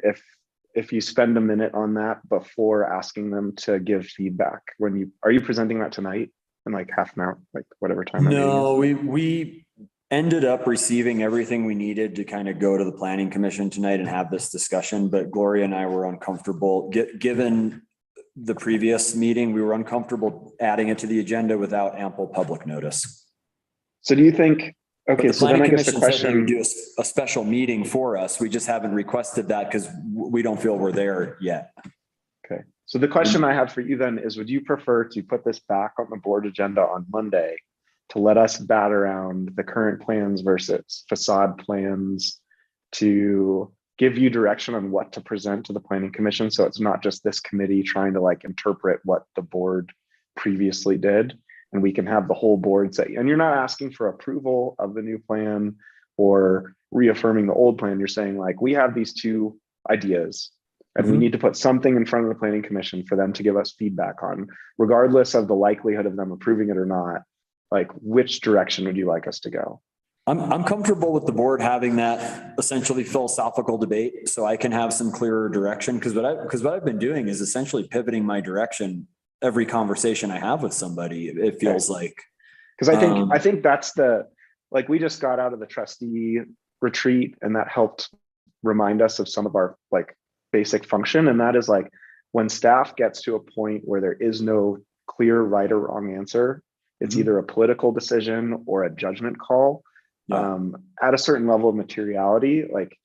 if you spend a minute on that before asking them to give feedback. Are you presenting that tonight in like half an hour, like whatever time?
No, we ended up receiving everything we needed to kind of go to the planning commission tonight and have this discussion, but Gloria and I were uncomfortable given the previous meeting. We were uncomfortable adding it to the agenda without ample public notice.
So do you think, okay,
the
so then I guess the
commission said they would
question,
do a special meeting for us. We just haven't requested that because we don't feel we're there yet.
okay. So the question I have for you then is, would you prefer to put this back on the board agenda on Monday to let us bat around the current plans versus facade plans, to give you direction on what to present to the planning commission, so it's not just this committee trying to like interpret what the board previously did, and we can have the whole board say, and you're not asking for approval of the new plan or reaffirming the old plan. You're saying like, we have these two ideas and we need to put something in front of the planning commission for them to give us feedback on, regardless of the likelihood of them approving it or not. Like, which direction would you like us to go?
I'm comfortable with the board having that essentially philosophical debate, so I can have some clearer direction. Because what I've been doing is essentially pivoting my direction every conversation I have with somebody. It feels like,
because I think that's like, we just got out of the trustee retreat, and that helped remind us of some of our like basic function, and that is like, when staff gets to a point where there is no clear right or wrong answer, it's either a political decision or a judgment call. At a certain level of materiality, like,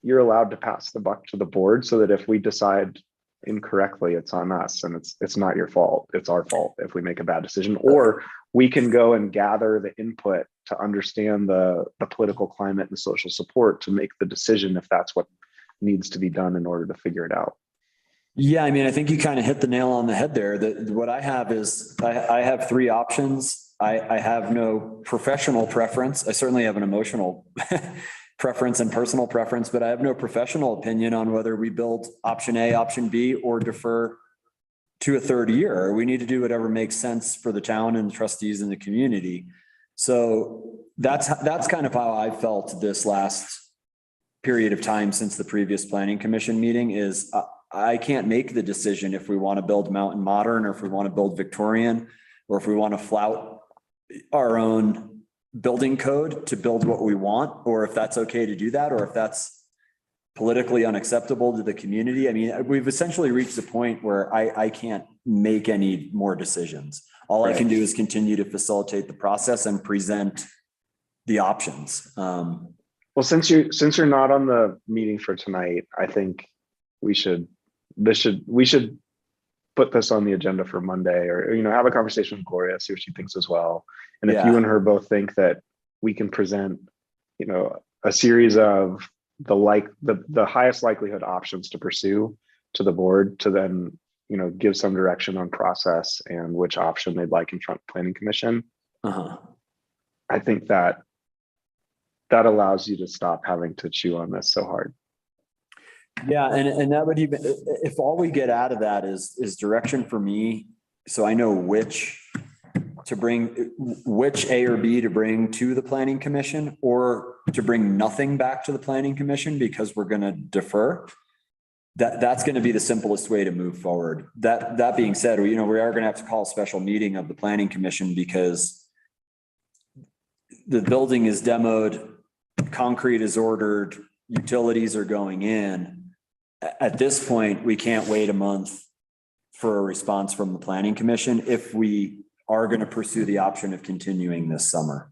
you're allowed to pass the buck to the board, so that if we decide incorrectly, it's on us, and it's not your fault. It's our fault if we make a bad decision, or we can go and gather the input to understand the political climate and social support to make the decision if that's what needs to be done in order to figure it out.
Yeah, I mean, I think you kind of hit the nail on the head there. That what I have is I have three options. I have no professional preference. I certainly have an emotional preference and personal preference, but I have no professional opinion on whether we build option A, option B, or defer to a third year. We need to do whatever makes sense for the town and the trustees and the community. So that's kind of how I felt this last period of time since the previous planning commission meeting is I can't make the decision if we want to build Mountain Modern or if we want to build Victorian or if we want to flout our own building code to build what we want, or if that's okay to do that, or if that's politically unacceptable to the community. I mean, we've essentially reached the point where I can't make any more decisions. All I can do is continue to facilitate the process and present the options.
Well, since you're not on the meeting for tonight, I think we should put this on the agenda for Monday, or have a conversation with Gloria, see what she thinks as well. And if you and her both think that we can present, a series of the highest likelihood options to pursue to the board to then, give some direction on process and which option they'd like in front of planning commission. I think that allows you to stop having to chew on this so hard.
Yeah, and that would even, if all we get out of that is direction for me, so I know which A or B to bring to the planning commission, or to bring nothing back to the planning commission because we're going to defer. That's going to be the simplest way to move forward. That being said, we are going to have to call a special meeting of the planning commission because the building is demoed, concrete is ordered, utilities are going in. At this point, we can't wait a month for a response from the planning commission if we are going to pursue the option of continuing this summer.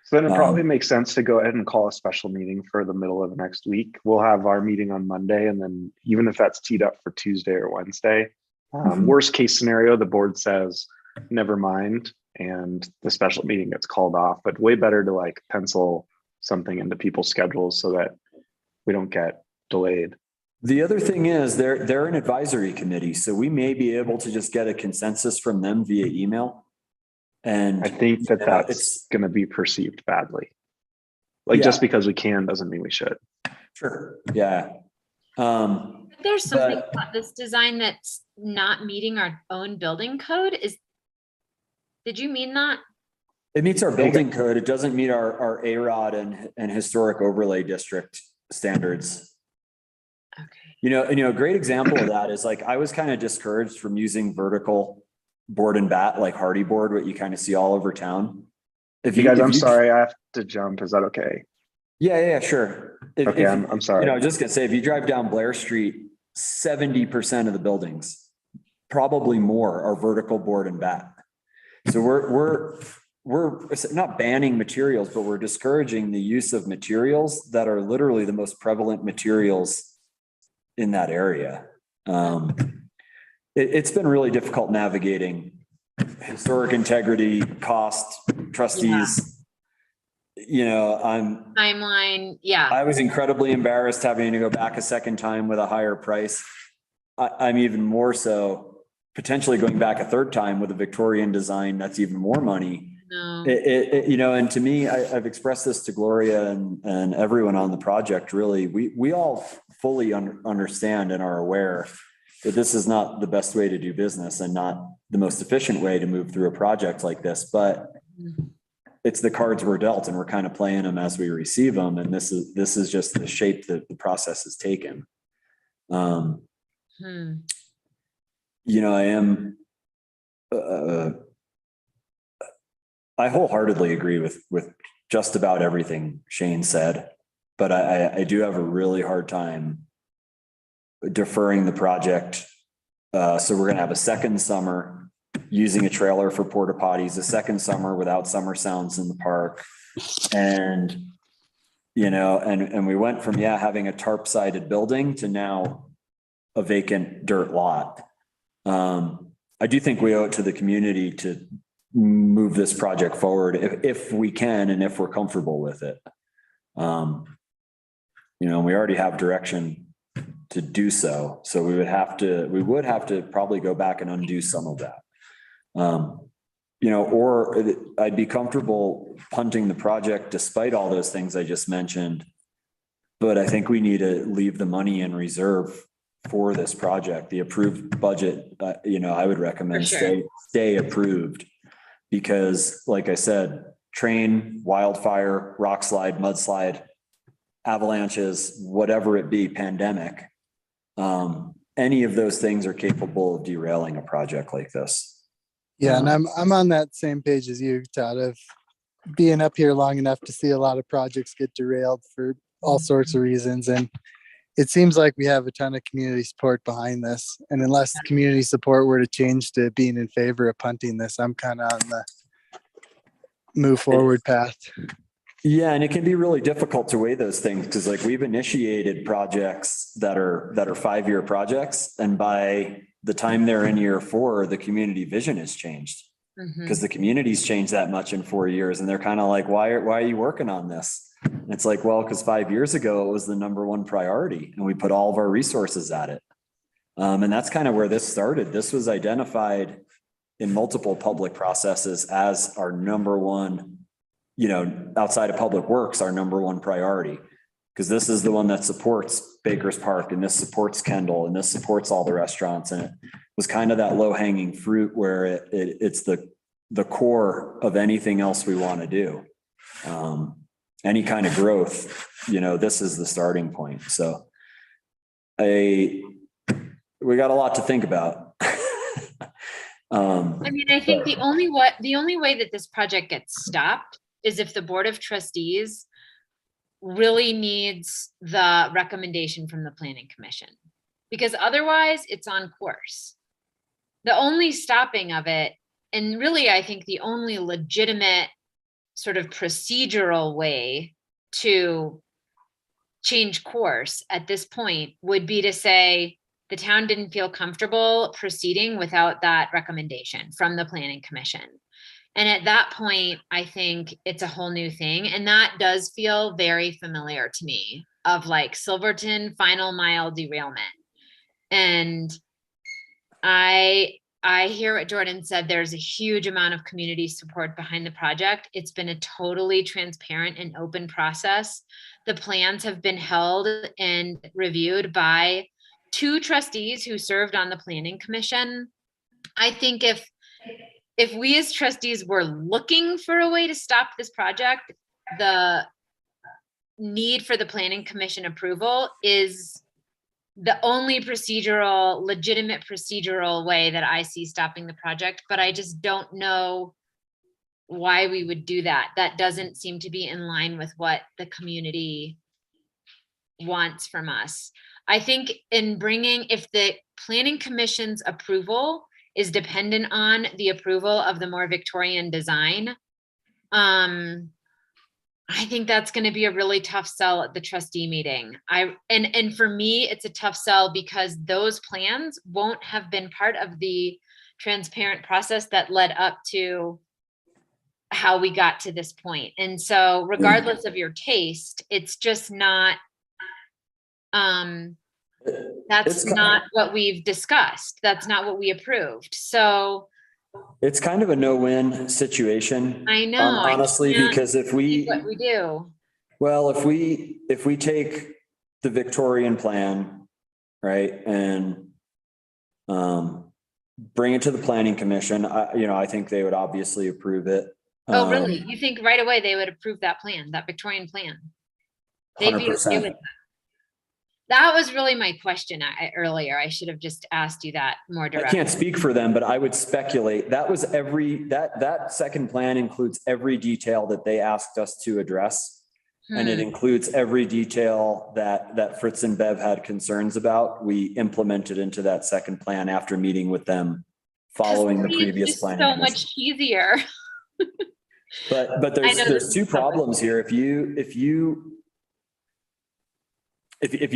So then it probably makes sense to go ahead and call a special meeting for the middle of next week. We'll have our meeting on Monday, and then even if that's teed up for Tuesday or Wednesday, worst case scenario, the board says, never mind, and the special meeting gets called off, but way better to pencil something into people's schedules so that we don't get delayed.
The other thing is they're an advisory committee, so we may be able to just get a consensus from them via email. And
I think that's going to be perceived badly. Just because we can doesn't mean we should.
Sure. Yeah.
There's something about this design that's not meeting our own building code. Did you mean that?
It meets our building code. It doesn't meet our AROD and historic overlay district standards. Okay. A great example of that is I was kind of discouraged from using vertical board and bat, like hardy board, what you kind of see all over town. I'm sorry, I have to jump. Is that okay? Yeah, sure. I'm sorry. I was just gonna say, if you drive down Blair Street, 70% of the buildings, probably more, are vertical board and bat. So we're not banning materials, but we're discouraging the use of materials that are literally the most prevalent materials in that area. It's been really difficult navigating historic integrity, cost, trustees.
Timeline. Yeah.
I was incredibly embarrassed having to go back a second time with a higher price. I'm even more so potentially going back a third time with a Victorian design. That's even more money.
No.
And to me, I've expressed this to Gloria and everyone on the project. Really, we all fully understand and are aware that this is not the best way to do business and not the most efficient way to move through a project like this, but it's the cards we're dealt and we're kind of playing them as we receive them. And this is just the shape that the process has taken. I am, I wholeheartedly agree with just about everything Shane said, but I do have a really hard time deferring the project. So we're going to have a second summer using a trailer for porta potties, a second summer without summer sounds in the park. And, and we went from, having a tarp sided building to now a vacant dirt lot. I do think we owe it to the community to move this project forward if we can and if we're comfortable with it. You know, we already have direction to do so. So we would have to probably go back and undo some of that. You know, or I'd be comfortable punting the project despite all those things I just mentioned. But I think we need to leave the money in reserve for this project. The approved budget, you know, I would recommend stay approved. Because like I said, train, wildfire, rock slide, mudslide, avalanches, whatever it be, pandemic, any of those things are capable of derailing a project like this.
Yeah, and I'm on that same page as you, Todd, of being up here long enough to see a lot of projects get derailed for all sorts of reasons. And it seems like we have a ton of community support behind this. And unless the community support were to change to being in favor of punting this, I'm kind of on the move forward path.
Yeah, and it can be really difficult to weigh those things because like we've initiated projects that are 5-year projects, and by the time they're in year 4, the community vision has changed because the community's changed that much in 4 years, and they're kind of like, why are you working on this? And it's like, well, because 5 years ago it was the #1 priority, and we put all of our resources at it. And that's kind of where this started. This was identified in multiple public processes as our #1. You know, outside of public works, our #1 priority, because this is the one that supports Baker's Park, and this supports Kendall, and this supports all the restaurants. And it was kind of that low hanging fruit where it's the core of anything else we want to do. Any kind of growth, you know, this is the starting point. So we got a lot to think about.
I mean, I think the only way that this project gets stopped is if the Board of Trustees really needs the recommendation from the Planning Commission, because otherwise it's on course. The only stopping of it, and really I think the only legitimate sort of procedural way to change course at this point would be to say the town didn't feel comfortable proceeding without that recommendation from the Planning Commission. And at that point, I think it's a whole new thing. And that does feel very familiar to me, of like Silverton final mile derailment. And I hear what Jordan said. There's a huge amount of community support behind the project. It's been a totally transparent and open process. The plans have been held and reviewed by 2 trustees who served on the Planning Commission. I think if we as trustees were looking for a way to stop this project, the need for the Planning Commission approval is the only legitimate procedural way that I see stopping the project. But I just don't know why we would do that. That doesn't seem to be in line with what the community wants from us. I think if the Planning Commission's approval is dependent on the approval of the more Victorian design, I think that's going to be a really tough sell at the trustee meeting. And for me, it's a tough sell because those plans won't have been part of the transparent process that led up to how we got to this point. And so regardless of your taste, it's just not, that's not what we've discussed. That's not what we approved. So
it's kind of a no-win situation.
I know,
honestly, because if we
do,
well, if we take the Victorian plan, right, and bring it to the Planning Commission, I think they would obviously approve it.
Oh, really? You think right away they would approve that plan, that Victorian plan? They'd be okay with that. That was really my question earlier. I should have just asked you that more directly.
I can't speak for them, but I would speculate that was that second plan includes every detail that they asked us to address. And it includes every detail that Fritz and Bev had concerns about. We implemented into that second plan after meeting with them following the previous plan.
So much easier.
But there's 2 problems here. If you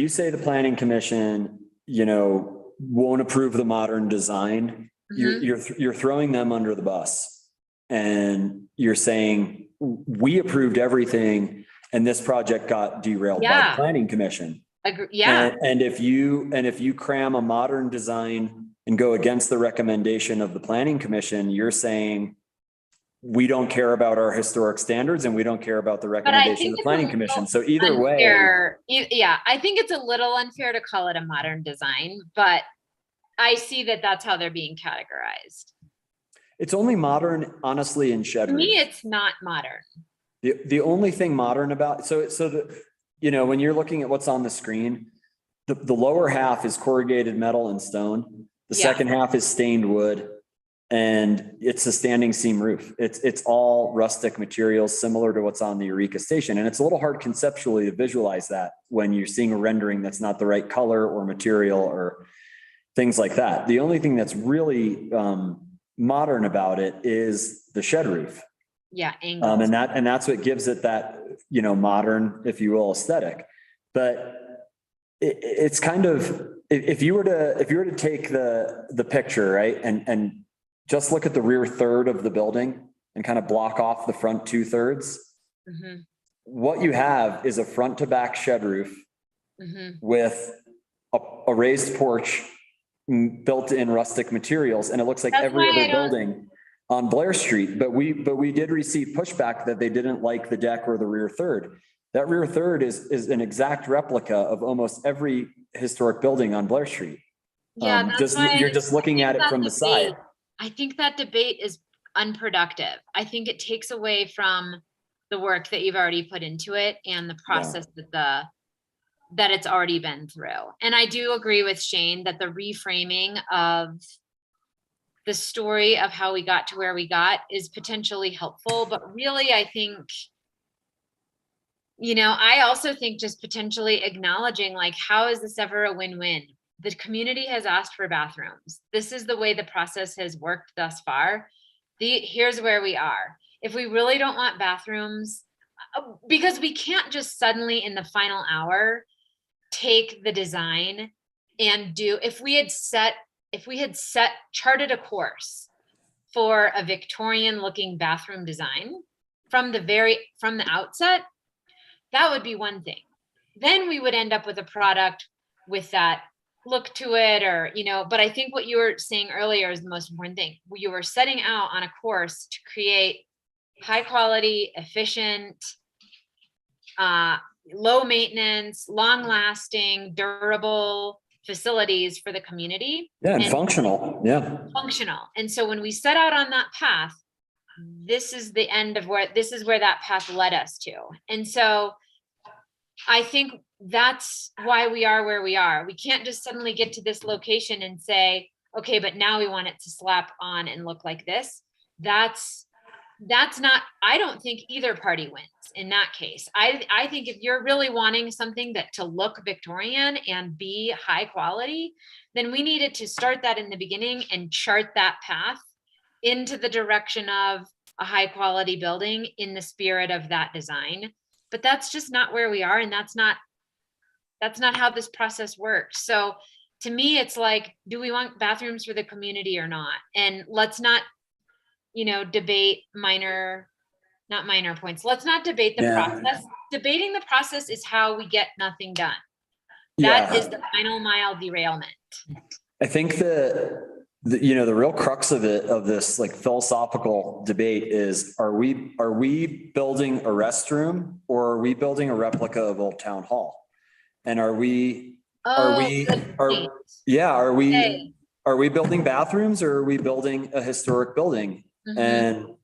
say the Planning Commission won't approve the modern design, you're throwing them under the bus, and you're saying, we approved everything and this project got derailed by the planning commission.
Yeah.
And if you cram a modern design and go against the recommendation of the planning commission, you're saying, we don't care about our historic standards and we don't care about the recommendation of the planning commission. So either way.
Yeah, I think it's a little unfair to call it a modern design, but I see that that's how they're being categorized.
It's only modern, honestly, in shed
To
roof.
me, it's not modern.
The only thing modern about, when you're looking at what's on the screen, the lower half is corrugated metal and stone. The second half is stained wood, and it's a standing seam roof. It's all rustic materials similar to what's on the Eureka station. And it's a little hard conceptually to visualize that when you're seeing a rendering that's not the right color or material or things like that. The only thing that's really modern about it is the shed roof.
Yeah, angles.
And that's what gives it that, modern, if you will, aesthetic. But it's kind of, if you were to take the picture, right, and just look at the rear third of the building and kind of block off the front 2/3, what you have is a front to back shed roof with a raised porch built in rustic materials. And it looks like every other building on Blair Street, but we did receive pushback that they didn't like the deck or the rear third. That rear third is an exact replica of almost every historic building on Blair Street.
Yeah,
you're just looking at it from the side.
I think that debate is unproductive. I think it takes away from the work that you've already put into it and the process that it's already been through. And I do agree with Shane that the reframing of the story of how we got to where we got is potentially helpful, but really I think, I also think just potentially acknowledging, like, how is this ever a win-win? The community has asked for bathrooms. This is the way the process has worked thus far. Here's where we are. If we really don't want bathrooms, because we can't just suddenly in the final hour take the design and if we had charted a course for a Victorian looking bathroom design from the outset, that would be one thing. Then we would end up with a product with that look to it, but I think what you were saying earlier is the most important thing. You were setting out on a course to create high quality, efficient, low maintenance, long lasting, durable facilities for the community.
Yeah, and functional. Yeah.
Functional. And so when we set out on that path, this is where that path led us to. And so I think that's why we are where we are. We can't just suddenly get to this location and say, okay, but now we want it to slap on and look like this. That's not, I don't think either party wins in that case. I think if you're really wanting something to look Victorian and be high quality, then we needed to start that in the beginning and chart that path into the direction of a high quality building in the spirit of that design. But that's just not where we are. And that's not how this process works. So to me, it's like, do we want bathrooms for the community or not? And let's not, debate not minor points. Let's not debate the process. Debating the process is how we get nothing done. That is the final mile derailment.
I think the real crux of this like philosophical debate is, are we building a restroom or are we building a replica of Old Town Hall? And are we building bathrooms or are we building a historic building? And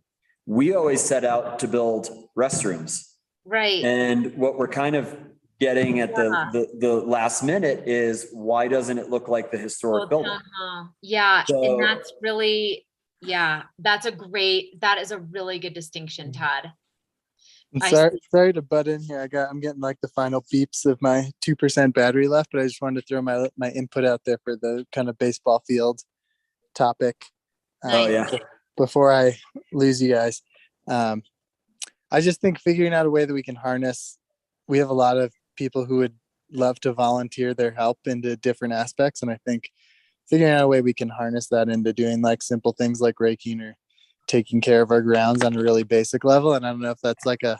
we always set out to build restrooms. Right. And what we're kind of getting at the last minute is, why doesn't it look like the historic building?
Yeah. So, and that's really, that is a really good distinction, Todd.
Sorry to butt in here. I'm getting like the final beeps of my 2% battery left, but I just wanted to throw my input out there for the kind of baseball field topic. Before I lose you guys. I just think figuring out a way that we can harness, we have a lot of people who would love to volunteer their help into different aspects. And I think figuring out a way we can harness that into doing like simple things like raking or taking care of our grounds on a really basic level. And I don't know if that's like a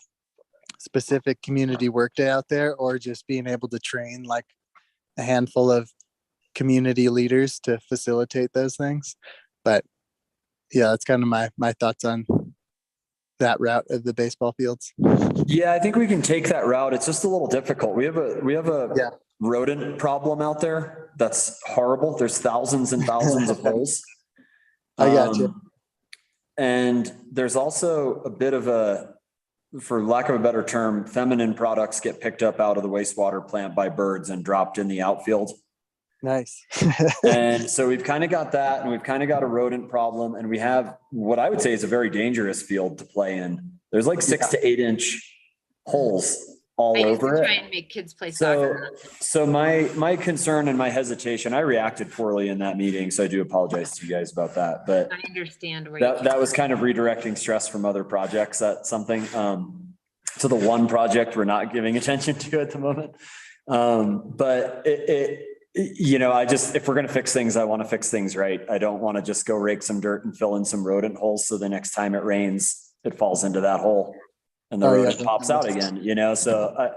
specific community workday out there or just being able to train like a handful of community leaders to facilitate those things. But yeah, that's kind of my thoughts on that route of the baseball fields.
Yeah, I think we can take that route. It's just a little difficult. We have a
Yeah.
rodent problem out there. That's horrible. There's thousands and thousands of holes.
I got you.
And there's also a bit of a, for lack of a better term, feminine products get picked up out of the wastewater plant by birds and dropped in the outfield.
Nice.
And so we've kind of got that, and we've kind of got a rodent problem, and we have what I would say is a very dangerous field to play in. There's like 6 to 8 inch holes all
I used to
over
try
it.
and make kids play soccer.
So my concern and my hesitation, I reacted poorly in that meeting, so I do apologize to you guys about that, but
I understand where
that was kind of redirecting stress from other projects. That's something, to the one project we're not giving attention to at the moment. But you know, if we're going to fix things, I want to fix things right. I don't want to just go rake some dirt and fill in some rodent holes. So the next time it rains, it falls into that hole and the rodent pops out again, you know? So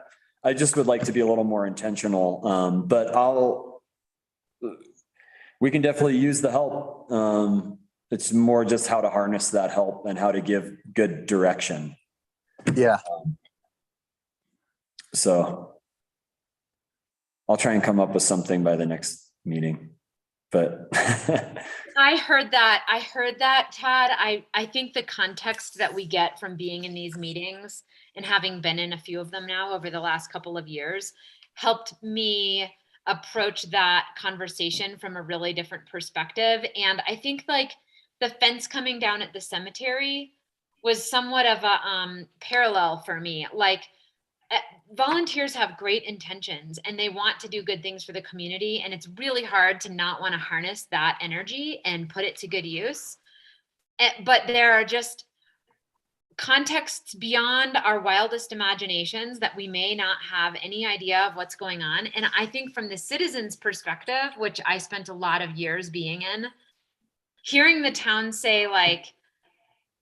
I just would like to be a little more intentional. But we can definitely use the help. It's more just how to harness that help and how to give good direction.
Yeah.
So I'll try and come up with something by the next meeting, but.
I heard that, Todd. I think the context that we get from being in these meetings and having been in a few of them now over the last couple of years helped me approach that conversation from a really different perspective. And I think like the fence coming down at the cemetery was somewhat of a parallel for me. Like, volunteers have great intentions and they want to do good things for the community. And it's really hard to not want to harness that energy and put it to good use. But there are just contexts beyond our wildest imaginations that we may not have any idea of what's going on. And I think from the citizens' perspective, which I spent a lot of years being in, hearing the town say like,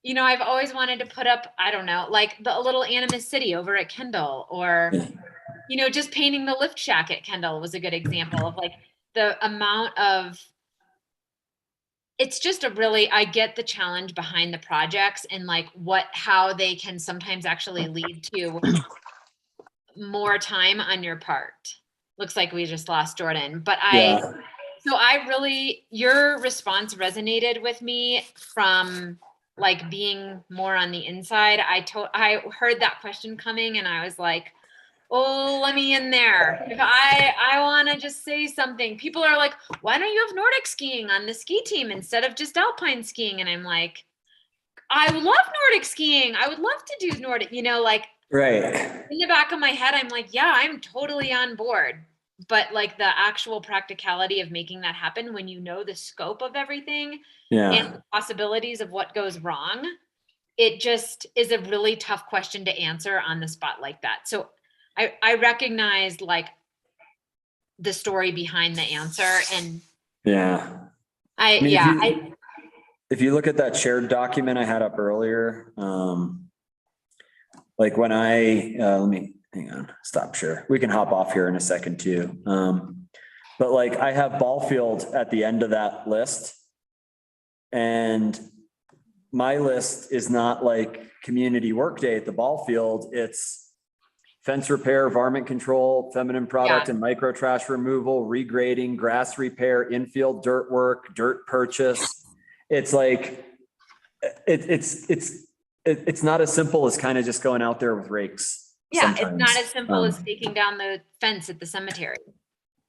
you know, I've always wanted to put up, I don't know, like a little Animus City over at Kendall, or, you know, just painting the lift shack at Kendall was a good example of like the amount of, it's just I get the challenge behind the projects and like how they can sometimes actually lead to more time on your part. Looks like we just lost Jordan, but your response resonated with me from like being more on the inside. I heard that question coming and I was like, oh, let me in there. If I want to just say something. People are like, why don't you have Nordic skiing on the ski team instead of just alpine skiing? And I'm like, I love Nordic skiing. I would love to do Nordic, you know, like
right.
In the back of my head, I'm like, yeah, I'm totally on board. But like the actual practicality of making that happen when you know the scope of everything and the possibilities of what goes wrong, it just is a really tough question to answer on the spot like that. So I recognize like the story behind the answer and
if you look at that shared document I had up earlier, like when let me hang on, stop share. We can hop off here in a second too. But like I have ball field at the end of that list. And my list is not like community workday at the ball field. It's fence repair, varmint control, feminine product and micro trash removal, regrading, grass repair, infield dirt work, dirt purchase. It's like, it's not as simple as kind of just going out there with rakes.
Yeah,
sometimes.
It's not as simple as taking down the fence at the cemetery.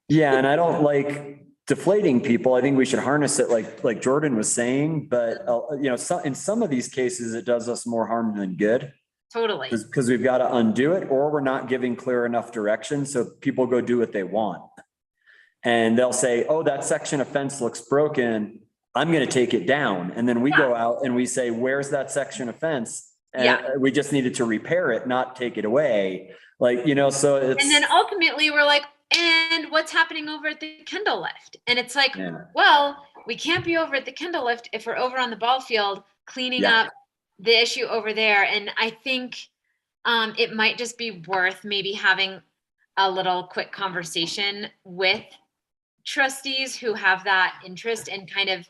Yeah, and I don't like deflating people. I think we should harness it like Jordan was saying, but you know, in some of these cases, it does us more harm than good.
Totally.
Because we've got to undo it, or we're not giving clear enough direction. So people go do what they want. And they'll say, oh, that section of fence looks broken. I'm going to take it down. And then we go out and we say, where's that section of fence? And we just needed to repair it, not take it away. Like, you know, so it's.
And then ultimately we're like, and what's happening over at the Kendall Lift? And it's like, well, we can't be over at the Kendall Lift if we're over on the ball field cleaning up the issue over there. And I think it might just be worth maybe having a little quick conversation with trustees who have that interest and kind of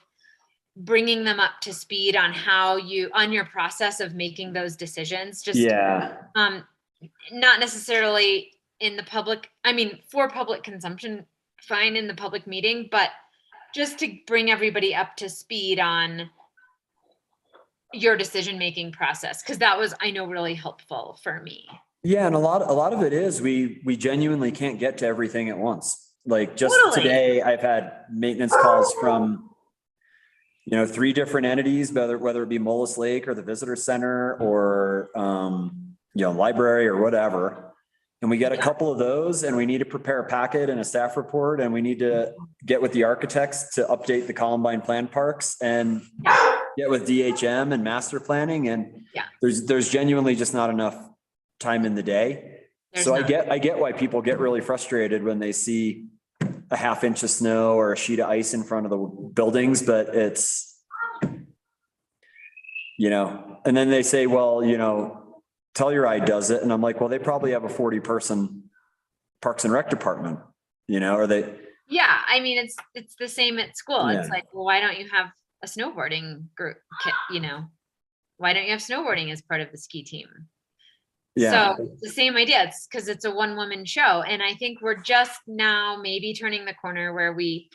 bringing them up to speed on how on your process of making those decisions. Just not necessarily in the public, I mean, for public consumption, fine in the public meeting, but just to bring everybody up to speed on your decision-making process. Cause that was, I know, really helpful for me.
Yeah. And a lot of it is we genuinely can't get to everything at once. Like just today I've had maintenance calls from, 3 different entities, whether it be Mullis Lake or the visitor center or, library or whatever. And we get a couple of those and we need to prepare a packet and a staff report and we need to get with the architects to update the Columbine Plan Parks and get with DHM and master planning. And there's genuinely just not enough time in the day. I get why people get really frustrated when they see a half inch of snow or a sheet of ice in front of the buildings, but it's, and then they say, well, Telluride does it. And I'm like, well, they probably have a 40-person Parks and Rec department, or they.
Yeah. I mean, it's the same at school. It's like, well, why don't you have a snowboarding group, why don't you have snowboarding as part of the ski team?
Yeah.
So it's the same idea. It's because it's a 1-woman show. And I think we're just now maybe turning the corner where we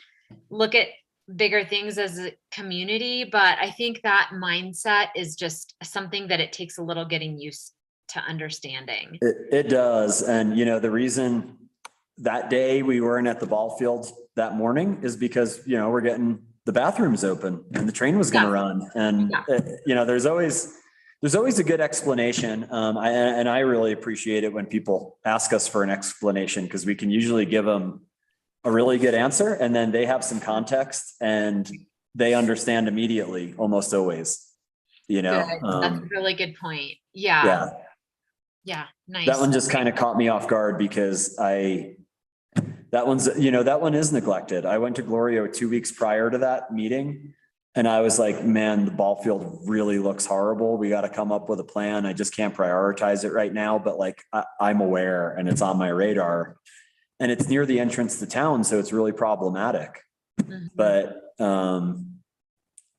look at bigger things as a community. But I think that mindset is just something that it takes a little getting used to understanding.
It does. And, the reason that day we weren't at the ball field that morning is because, we're getting the bathrooms open and the train was going to run. And, there's always a good explanation. And I really appreciate it when people ask us for an explanation because we can usually give them a really good answer and then they have some context and they understand immediately, almost always, That's
a really good point. Yeah. Nice.
That one just kind of caught me off guard because that one is neglected. I went to Glorio 2 weeks prior to that meeting. And I was like, man, the ball field really looks horrible. We got to come up with a plan. I just can't prioritize it right now, but like I'm aware and it's on my radar and it's near the entrance to town. So it's really problematic, but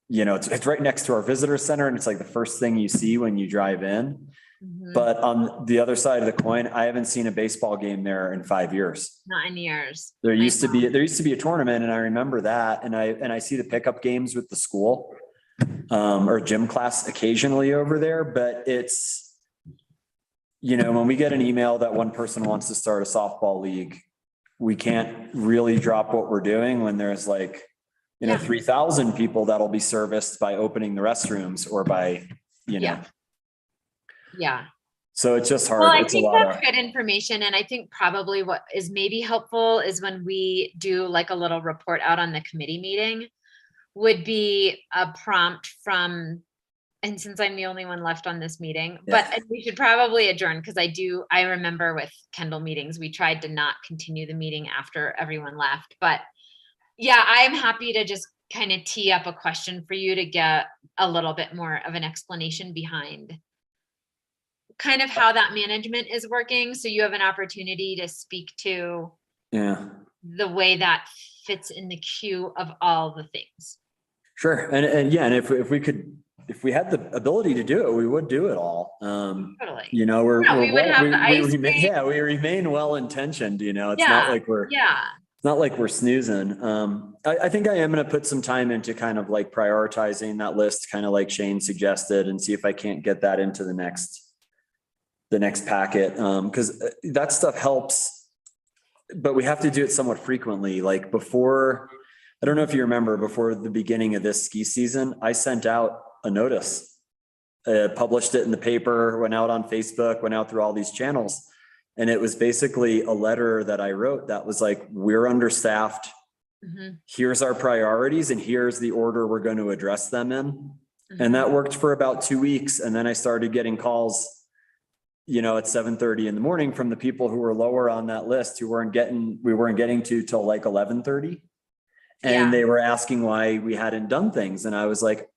it's right next to our visitor center. And it's like the first thing you see when you drive in, but on the other side of the coin, I haven't seen a baseball game there in 5 years.
Not in years.
There used to be a tournament and I remember that. And I see the pickup games with the school, or gym class occasionally over there, but it's, when we get an email that one person wants to start a softball league, we can't really drop what we're doing when there's 3,000 people that'll be serviced by opening the restrooms or by,
Yeah.
So it's just hard.
Well, I think that's good information. And I think probably what is maybe helpful is when we do like a little report out on the committee meeting would be a prompt from, and since I'm the only one left on this meeting, but we should probably adjourn because I remember with Kendall meetings, we tried to not continue the meeting after everyone left. But yeah, I'm happy to just kind of tee up a question for you to get a little bit more of an explanation behind kind of how that management is working. So you have an opportunity to speak to the way that fits in the queue of all the things. Sure.
And if we had the ability to do it, we would do it all.
Totally.
We remain well-intentioned, it's not like it's not like we're snoozing. I think I am going to put some time into kind of like prioritizing that list, kind of like Shane suggested, and see if I can't get that into the next packet. Cause that stuff helps, but we have to do it somewhat frequently. Like before, I don't know if you remember, before the beginning of this ski season, I sent out a notice, published it in the paper, went out on Facebook, went out through all these channels. And it was basically a letter that I wrote that was like, we're understaffed. Here's our priorities and here's the order we're going to address them in. And that worked for about 2 weeks. And then I started getting calls, you know, at 7:30 in the morning from the people who were lower on that list, we weren't getting to till like 11:30. And
Yeah.
they were asking why we hadn't done things. And I was like,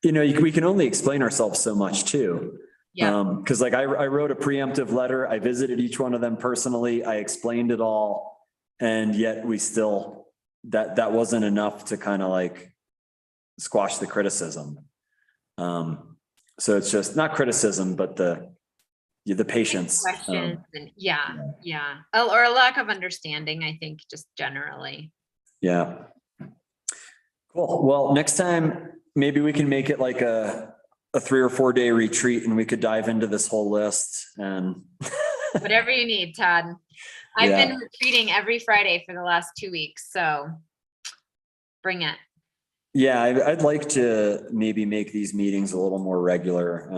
you know, we can only explain ourselves so much too.
Yeah.
Cause like I wrote a preemptive letter. I visited each one of them personally. I explained it all. And yet we still, that wasn't enough to kind of like squash the criticism. So it's just not criticism, but the patience.
Questions and yeah. Or a lack of understanding, I think, just generally.
Yeah. Cool. Well, next time, maybe we can make it like a 3 or 4 day retreat and we could dive into this whole list and.
Whatever you need, Todd. I've
Yeah.
been retreating every Friday for the last 2 weeks, so bring it.
Yeah, I'd like to maybe make these meetings a little more regular.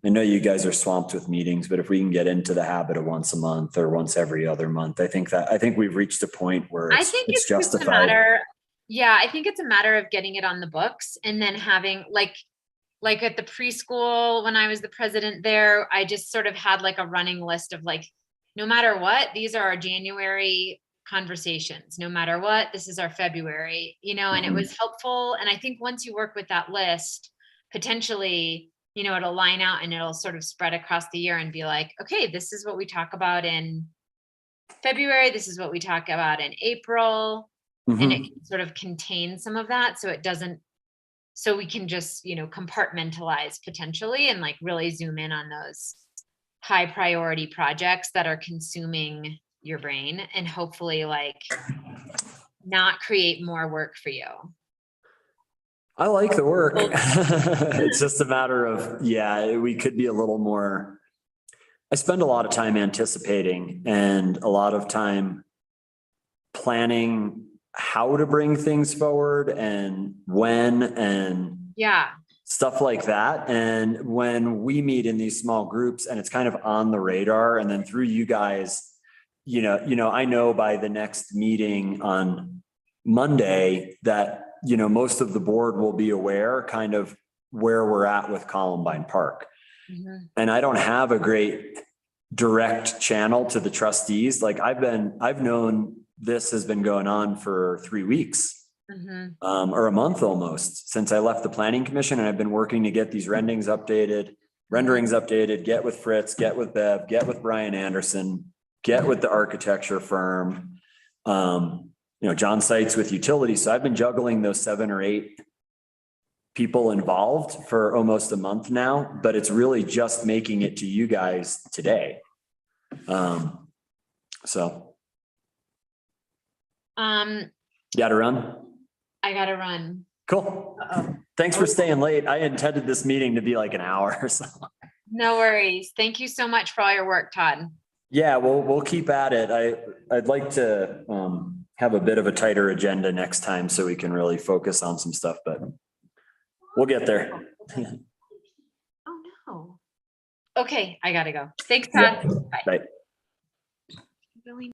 I know you guys are swamped with meetings, but if we can get into the habit of once a month or once every other month, I think we've reached a point where
I think it's just a matter. Yeah, I think it's a matter of getting it on the books and then having like at the preschool, when I was the president there, I just sort of had like a running list of like, no matter what, these are our January conversations. No matter what, this is our February, you know, and it was helpful. And I think once you work with that list, potentially, you know, it'll line out and it'll sort of spread across the year and be like, okay, this is what we talk about in February. This is what we talk about in April. And it can sort of contain some of that. So it doesn't, so we can just, you know, compartmentalize potentially and like really zoom in on those high priority projects that are consuming your brain and hopefully like not create more work for you.
I like the work. It's just a matter of, we could be a little more. I spend a lot of time anticipating and a lot of time planning how to bring things forward and when and stuff like that. And when we meet in these small groups and it's kind of on the radar, and then through you guys, you know, I know by the next meeting on Monday that, you know, most of the board will be aware kind of where we're at with Columbine Park. And I don't have a great direct channel to the trustees. Like I've known this has been going on for 3 weeks. Or a month almost since I left the planning commission, and I've been working to get these renderings updated, get with Fritz, get with Bev, get with Brian Anderson, get with the architecture firm, you know, John Seitz with utilities. So I've been juggling those 7 or 8 people involved for almost a month now, but it's really just making it to you guys today. Gotta run.
I gotta run.
Cool. Thanks for staying late. I intended this meeting to be like an hour or so.
No worries. Thank you so much for all your work, Todd.
Yeah, we'll keep at it. I'd like to have a bit of a tighter agenda next time so we can really focus on some stuff, but we'll get there.
Oh no. Okay, I gotta go. Thanks, Todd.
Bye.
Bye.